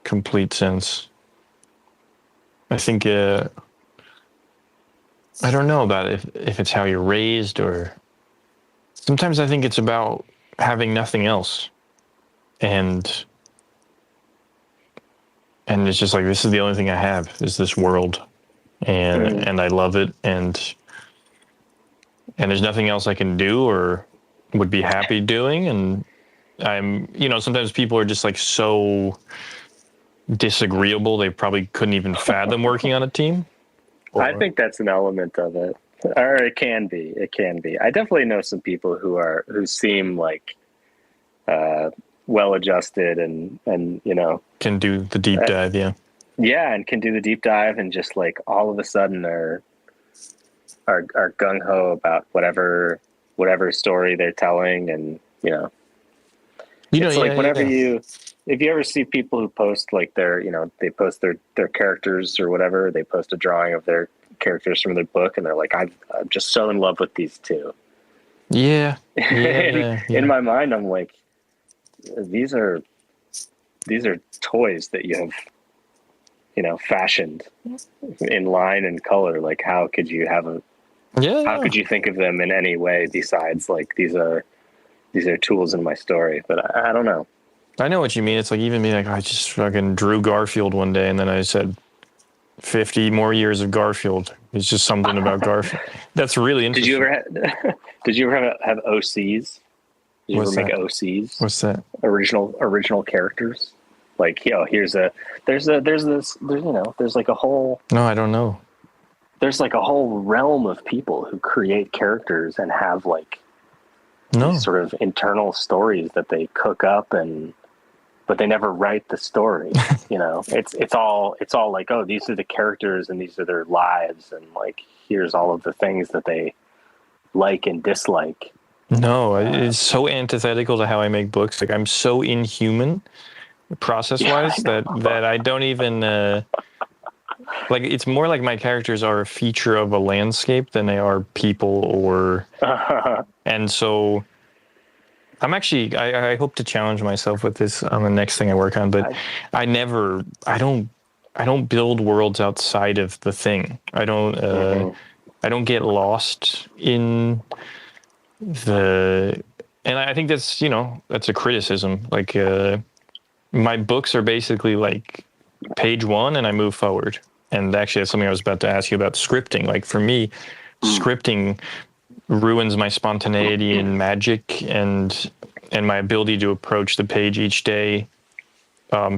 complete sense. I think I don't know about if it's how you're raised, or sometimes I think it's about having nothing else, and it's just like, this is the only thing I have is this world, and I love it, and there's nothing else I can do or would be happy doing. And sometimes people are just like so disagreeable they probably couldn't even fathom working on a team. I think that's an element of it, or it can be. It can be. I definitely know some people who seem like well adjusted and you know, can do the deep dive. Yeah, and can do the deep dive, and just like all of a sudden are gung ho about whatever story they're telling, and you know, it's like whenever if you ever see people who post like they post their characters or whatever, they post a drawing of their characters from their book, and they're like, I'm just so in love with these two. Yeah. In my mind, I'm like, these are toys that you have, you know, fashioned in line and color. Like, how could you have how could you think of them in any way besides like these are tools in my story? But I don't know. I know what you mean. It's like even me, like, I just fucking drew Garfield one day, and then I said 50 more years of Garfield. It's just something about Garfield. That's really interesting. Did you ever have OCs? Did you ever make OCs? What's that? Original characters? Like, you know, there's like a whole. No, I don't know. There's like a whole realm of people who create characters and have like these sort of internal stories that they cook up, but they never write the story. You know, it's all like, oh, these are the characters and these are their lives, and like, here's all of the things that they like and dislike. No, it's so antithetical to how I make books. Like, I'm so inhuman process-wise that I don't even like, it's more like my characters are a feature of a landscape than they are people, or and so I'm actually I hope to challenge myself with this on the next thing I work on, but I don't build worlds outside of the thing. I don't get lost in and I think that's, that's a criticism. Like, my books are basically like page one and I move forward. And actually, that's something I was about to ask you about scripting. Like, for me, scripting ruins my spontaneity and magic and my ability to approach the page each day,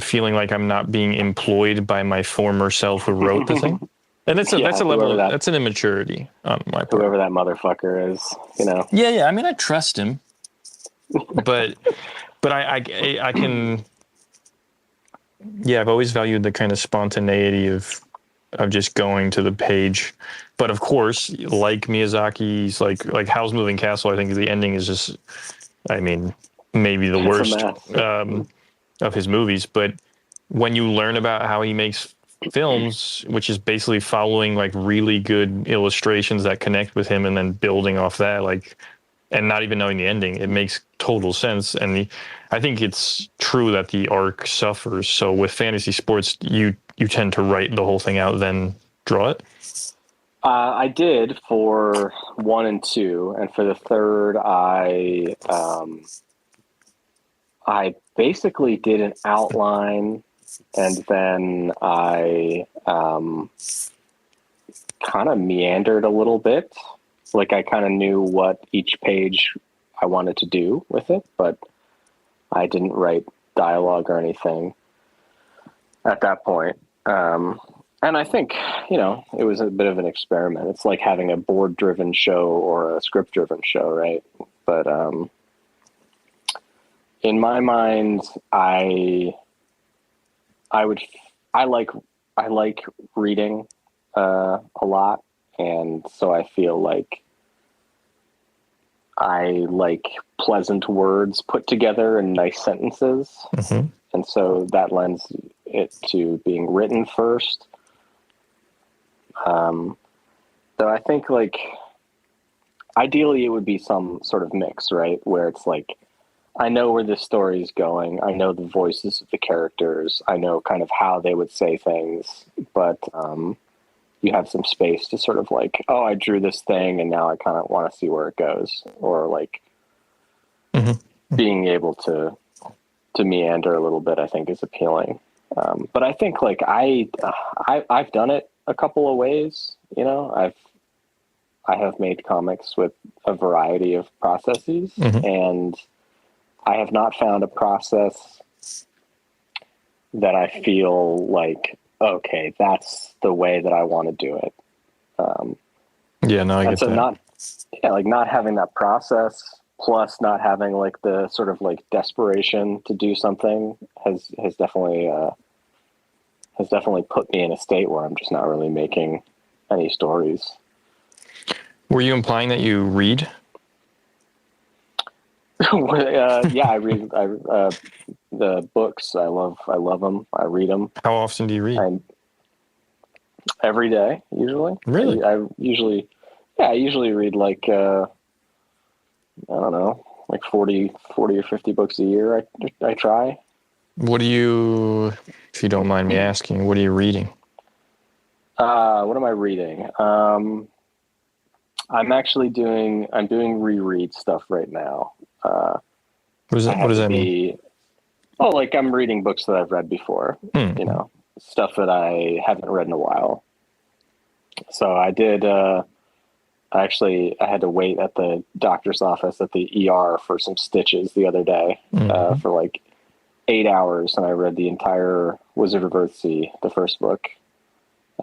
feeling like I'm not being employed by my former self who wrote the thing. And that's a level. That's an immaturity on my part. Whoever that motherfucker is, you know. Yeah. I mean, I trust him, but I can. Yeah, I've always valued the kind of spontaneity of just going to the page. But of course, like Miyazaki's, like Howl's Moving Castle, I think the ending is just, I mean, maybe the worst. of his movies, but when you learn about how he makes films, which is basically following like really good illustrations that connect with him and then building off that, like, and not even knowing the ending, it makes total sense. And I think it's true that the arc suffers. So with fantasy sports, you tend to write the whole thing out, then draw it. I did for 1 and 2, and for the third, I basically did an outline, and then I kind of meandered a little bit. Like I kind of knew what each page I wanted to do with it, but I didn't write dialogue or anything at that point. And I think, it was a bit of an experiment. It's like having a board-driven show or a script-driven show, right? But in my mind, I like reading a lot, and so I feel like I like pleasant words put together in nice sentences, and so that lends it to being written first. Though I think like ideally it would be some sort of mix, right? Where it's like, I know where this story is going. I know the voices of the characters. I know kind of how they would say things, but you have some space to sort of like, oh, I drew this thing and now I kind of want to see where it goes, or like being able to meander a little bit, I think is appealing. But I think like I've done it a couple of ways, I have made comics with a variety of processes, and I have not found a process that I feel like, okay, that's the way that I want to do it. I get that. Not having that process, plus not having like the sort of like desperation to do something has definitely put me in a state where I'm just not really making any stories. Were you implying that you read? Yeah, I read the books. I love them. I read them. How often do you read? Every day, usually. Really? I usually read like, I don't know, like 40 or 50 books a year. I try. What do you, if you don't mind me asking, what are you reading? What am I reading? I'm doing reread stuff right now. What does that mean? Oh, like I'm reading books that I've read before, stuff that I haven't read in a while. So I did, I had to wait at the doctor's office at the ER for some stitches the other day, for like 8 hours. And I read the entire Wizard of Earthsea, the first book.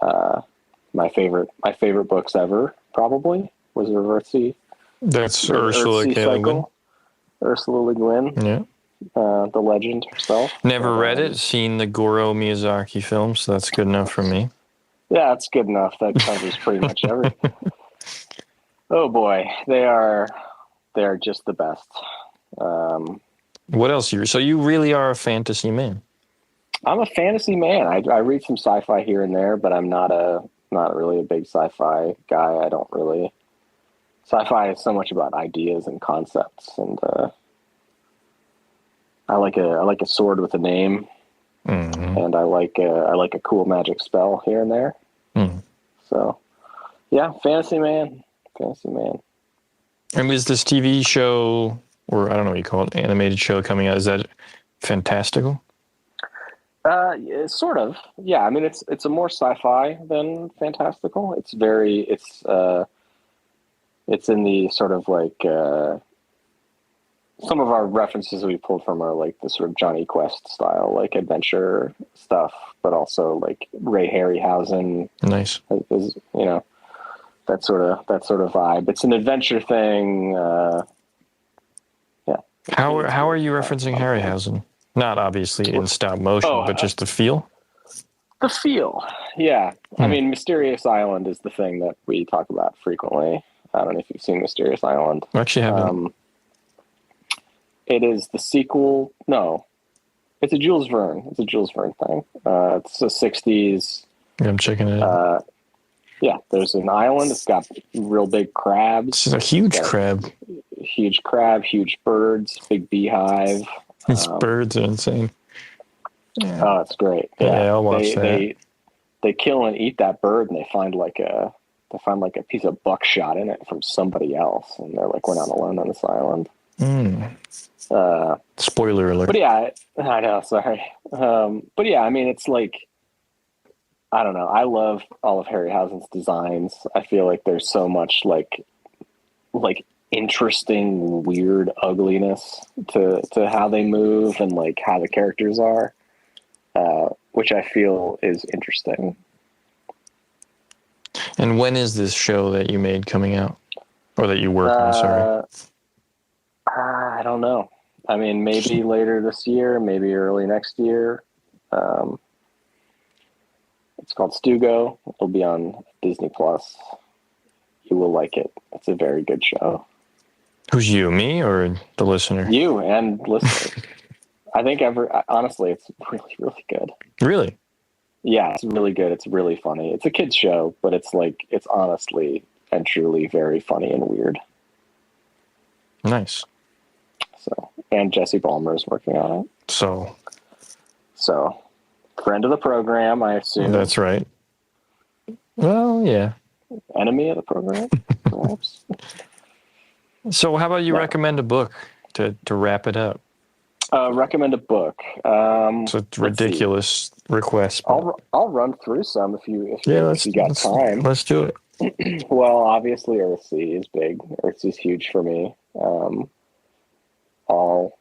My favorite books ever, probably. Wizard of Earthsea. That's Ursula K. Le Guin. Ursula Le Guin. Yeah. The legend herself. Never read it. Seen the Goro Miyazaki film, so that's good enough for me. Yeah, it's good enough. That covers pretty much everything. Oh boy, they are just the best. What else? So you really are a fantasy man. I'm a fantasy man. I read some sci-fi here and there, but I'm not really a big sci-fi guy. I don't really. Sci-fi is so much about ideas and concepts, and I like a sword with a name, and I like a cool magic spell here and there. So, yeah, fantasy man. And is this TV show, or I don't know what you call it, animated show coming out? Is that Fantastical? Sort of. Yeah, I mean it's a more sci-fi than fantastical. It's in the sort of like some of our references we pulled from are like the sort of Johnny Quest style, like adventure stuff, but also like Ray Harryhausen. Nice. Is, that sort of vibe. It's an adventure thing. Yeah. How are you referencing Harryhausen? Not obviously in stop motion, but just the feel? The feel, yeah. I mean, Mysterious Island is the thing that we talk about frequently. I don't know if you've seen Mysterious Island. I actually haven't. It is the sequel. No. It's a Jules Verne. It's a Jules Verne thing. It's the 60s. Yeah, I'm checking it out. Yeah, there's an island. It's got real big crabs. It's a huge crab. Huge crab, huge birds, big beehive. These birds are insane. Yeah. Oh, it's great. Yeah, I'll watch that. They kill and eat that bird, and they find like a piece of buckshot in it from somebody else, and they're like, we're not alone on this island. Spoiler alert. But yeah, I know. Sorry. But yeah, I mean, it's like, I don't know. I love all of Harryhausen's designs. I feel like there's so much like interesting, weird ugliness to how they move and like how the characters are, which I feel is interesting. And when is this show that you made coming out, or that you work on? Sorry, I don't know. I mean, maybe later this year, maybe early next year. It's called Stugo. It'll be on Disney Plus. You will like it. It's a very good show. Who's you, me, or the listener? You and listeners. I think honestly, it's really, really good. Really? Yeah, it's really good. It's really funny. It's a kid's show, but it's honestly and truly very funny and weird. Nice. So, and Jesse Ballmer is working on it. So, friend of the program, I assume. That's right. Well, yeah. Enemy of the program, perhaps. So how about you recommend a book to wrap it up? Recommend a book. It's a ridiculous request. I'll run through some if you got time. Let's do it. Well, obviously Earthsea is big. Earthsea is huge for me. All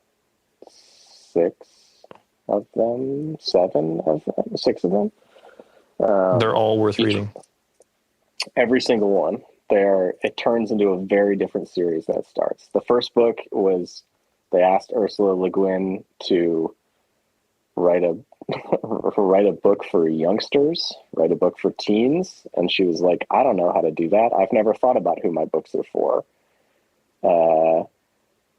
6 of them, 7 of them, 6 of them. They're all worth reading. Every single one. It turns into a very different series than it starts. The first book was, they asked Ursula Le Guin to write a book for youngsters, write a book for teens, and she was like, I don't know how to do that. I've never thought about who my books are for.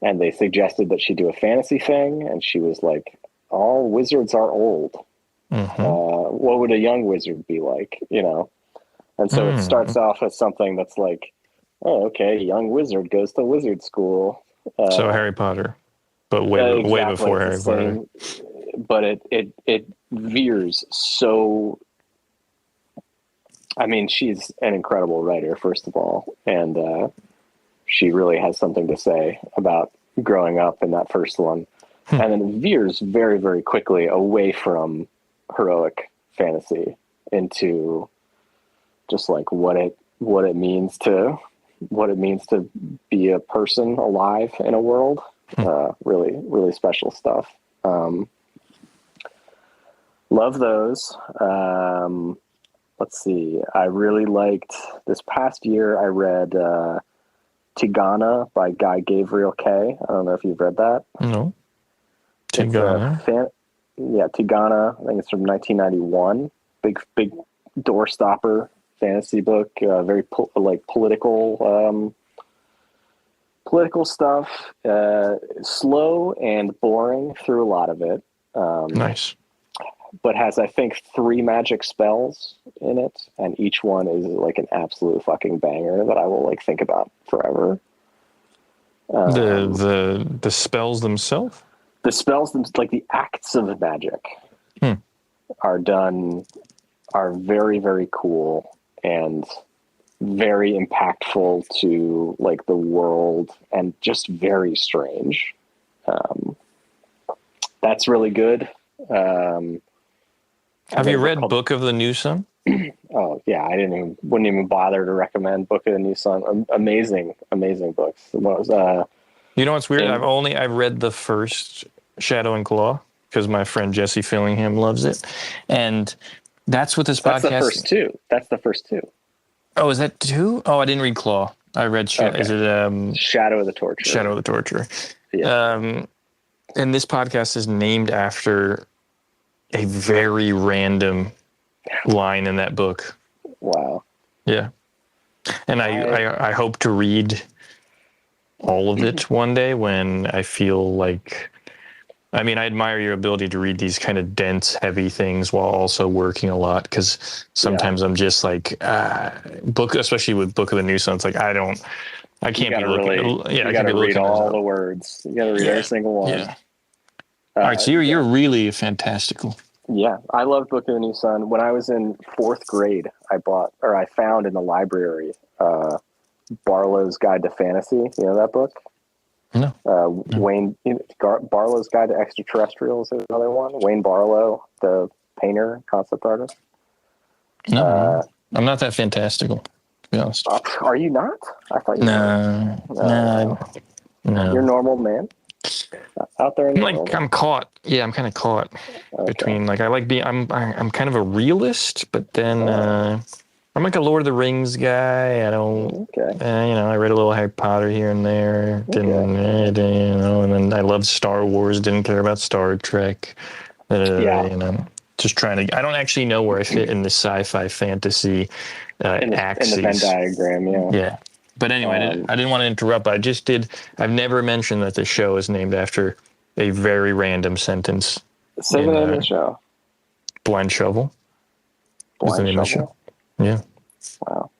And they suggested that she do a fantasy thing, and she was like, all wizards are old. Mm-hmm. What would a young wizard be like, And so it starts off as something that's like, oh, okay, young wizard goes to wizard school. So Harry Potter, but way before Harry Potter. But it veers so. I mean, she's an incredible writer, first of all, and she really has something to say about growing up in that first one, and then it veers very, very quickly away from heroic fantasy into just like what it means to be a person alive in a world. Really, really special stuff. Love those. Let's see. I really liked this past year. I read Tigana by Guy Gavriel Kay. I don't know if you've read that. No. Tigana. Tigana. I think it's from 1991. Big doorstopper fantasy book. Very political stuff. Slow and boring through a lot of it. Nice. But has, I think, 3 magic spells in it, and each one is like an absolute fucking banger that I will like think about forever. The spells themselves? The spells, like the acts of magic, are very, very cool and very impactful to like the world, and just very strange. That's really good. Have you read Book of the New Sun? Oh yeah, wouldn't even bother to recommend Book of the New Sun. Amazing books. You know what's weird? I've read the first Shadow and Claw because my friend Jesse Fillingham loves it, and that's what this podcast. That's the first two. Oh, is that 2? Oh, I didn't read Claw. I read Shadow. Okay. Is it Shadow of the Torture? Shadow of the Torture. Yeah. And this podcast is named after a very random line in that book. Wow. Yeah. And I hope to read all of it one day when I feel like I mean, I admire your ability to read these kind of dense, heavy things while also working a lot. Because sometimes I'm just like, book, especially with Book of the New Sun. It's like I can't be looking. You got to read all the words. You got to read every single one. Yeah. All right, so you're really fantastical. Yeah, I love Book of the New Sun. When I was in 4th grade, I found in the library Barlow's Guide to Fantasy. You know that book? No. Wayne Barlow's Guide to Extraterrestrials is another one. Wayne Barlow, the painter, concept artist. No, I'm not that fantastical, to be honest. Are you not? I thought you were. No. You're a normal man out there in the world. I'm caught. Yeah, I'm kind of caught between like I like being. I'm kind of a realist, but then I'm like a Lord of the Rings guy. I don't. Okay. I read a little Harry Potter here and there. And then I love Star Wars. Didn't care about Star Trek. Just trying to. I don't actually know where I fit in the sci-fi fantasy axis. In the Venn diagram. Yeah. Yeah. But anyway, I didn't want to interrupt. But I just did. I've never mentioned that the show is named after a very random sentence. Say the name of the show. Blind Shovel. Blind Shovel? Yeah. Wow.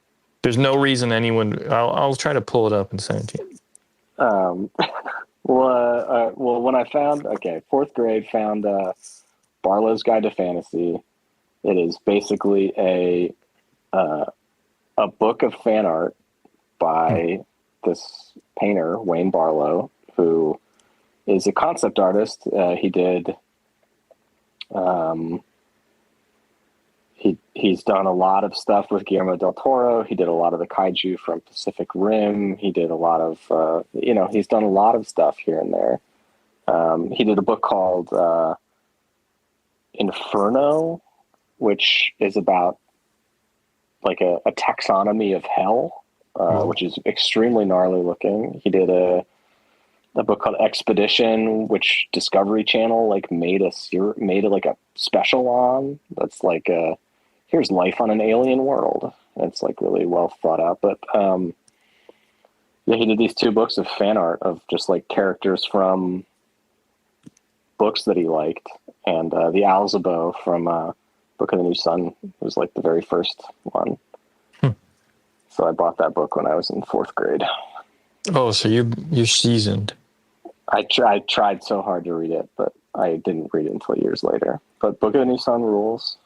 There's no reason anyone. I'll try to pull it up and send it to you. Well, when I found 4th grade, found Barlow's Guide to Fantasy. It is basically a book of fan art by this painter, Wayne Barlow, who is a concept artist. He did. He's done a lot of stuff with Guillermo del Toro. He did a lot of the kaiju from Pacific Rim. He did a lot of, he's done a lot of stuff here and there. He did a book called Inferno, which is about like a taxonomy of hell, which is extremely gnarly looking. He did a book called Expedition, which Discovery Channel made a special on. That's like here's life on an alien world. It's like really well thought out. But he did these 2 books of fan art of just like characters from books that he liked, and the Alzabo from Book of the New Sun was like the very first one. So I bought that book when I was in 4th grade. Oh, so you're seasoned. I tried so hard to read it, but I didn't read it until years later. But Book of the New Sun rules.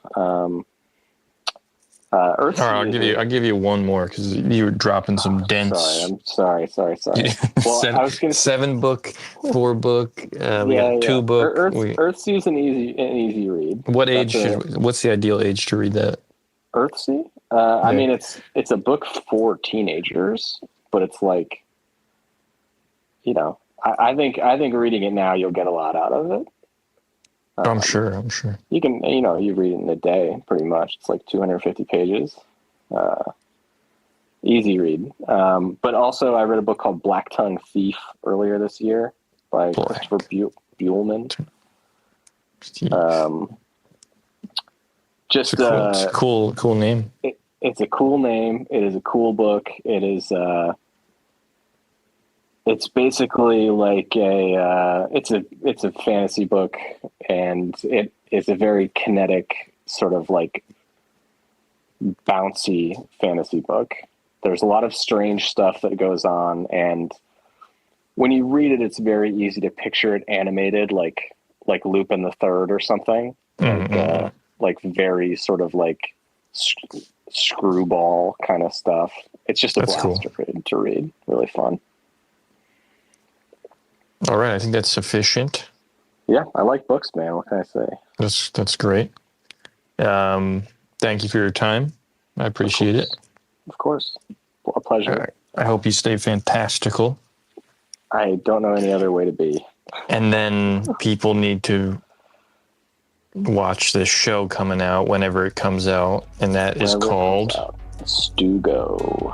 Earth. All right, I'll give you one more because you were dropping some dense. Sorry. Well, 7 book, 4 book. We got 2 book. Earthsea is an easy read. What age? What's the ideal age to read that? Earthsea. I mean, it's a book for teenagers, but it's like, I think reading it now you'll get a lot out of it. I'm sure. You can, you read it in a day, pretty much. It's like 250 pages. Easy read. But also, I read a book called Black Tongue Thief earlier this year by Christopher Buhlman. It's a cool name. It's a cool name. It is a cool book. It is. It's basically like it's a fantasy book, and it is a very kinetic, sort of like bouncy fantasy book. There's a lot of strange stuff that goes on, and when you read it, it's very easy to picture it animated, like Lupin the Third or something, like very sort of like screwball kind of stuff. It's just a blast to read. Really fun. All right, I think that's sufficient. Yeah, I like books, man. What can I say? That's great. Thank you for your time. I appreciate it. Of course. A pleasure. I hope you stay fantastical. I don't know any other way to be. And then people need to watch this show coming out whenever it comes out, and that is called Stugo.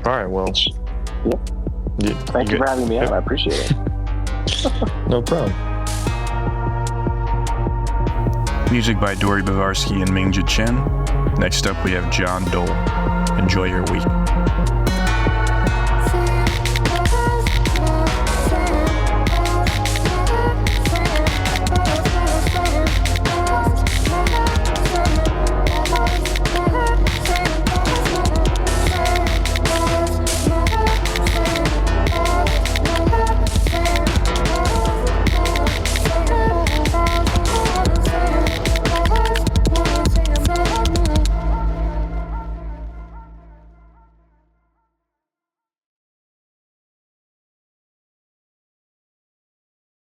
All right, well. Yep. Thank you for having me on. I appreciate it. No problem. Music by Dory Bavarsky and Mingja Chen. Next up, we have John Dole. Enjoy your week.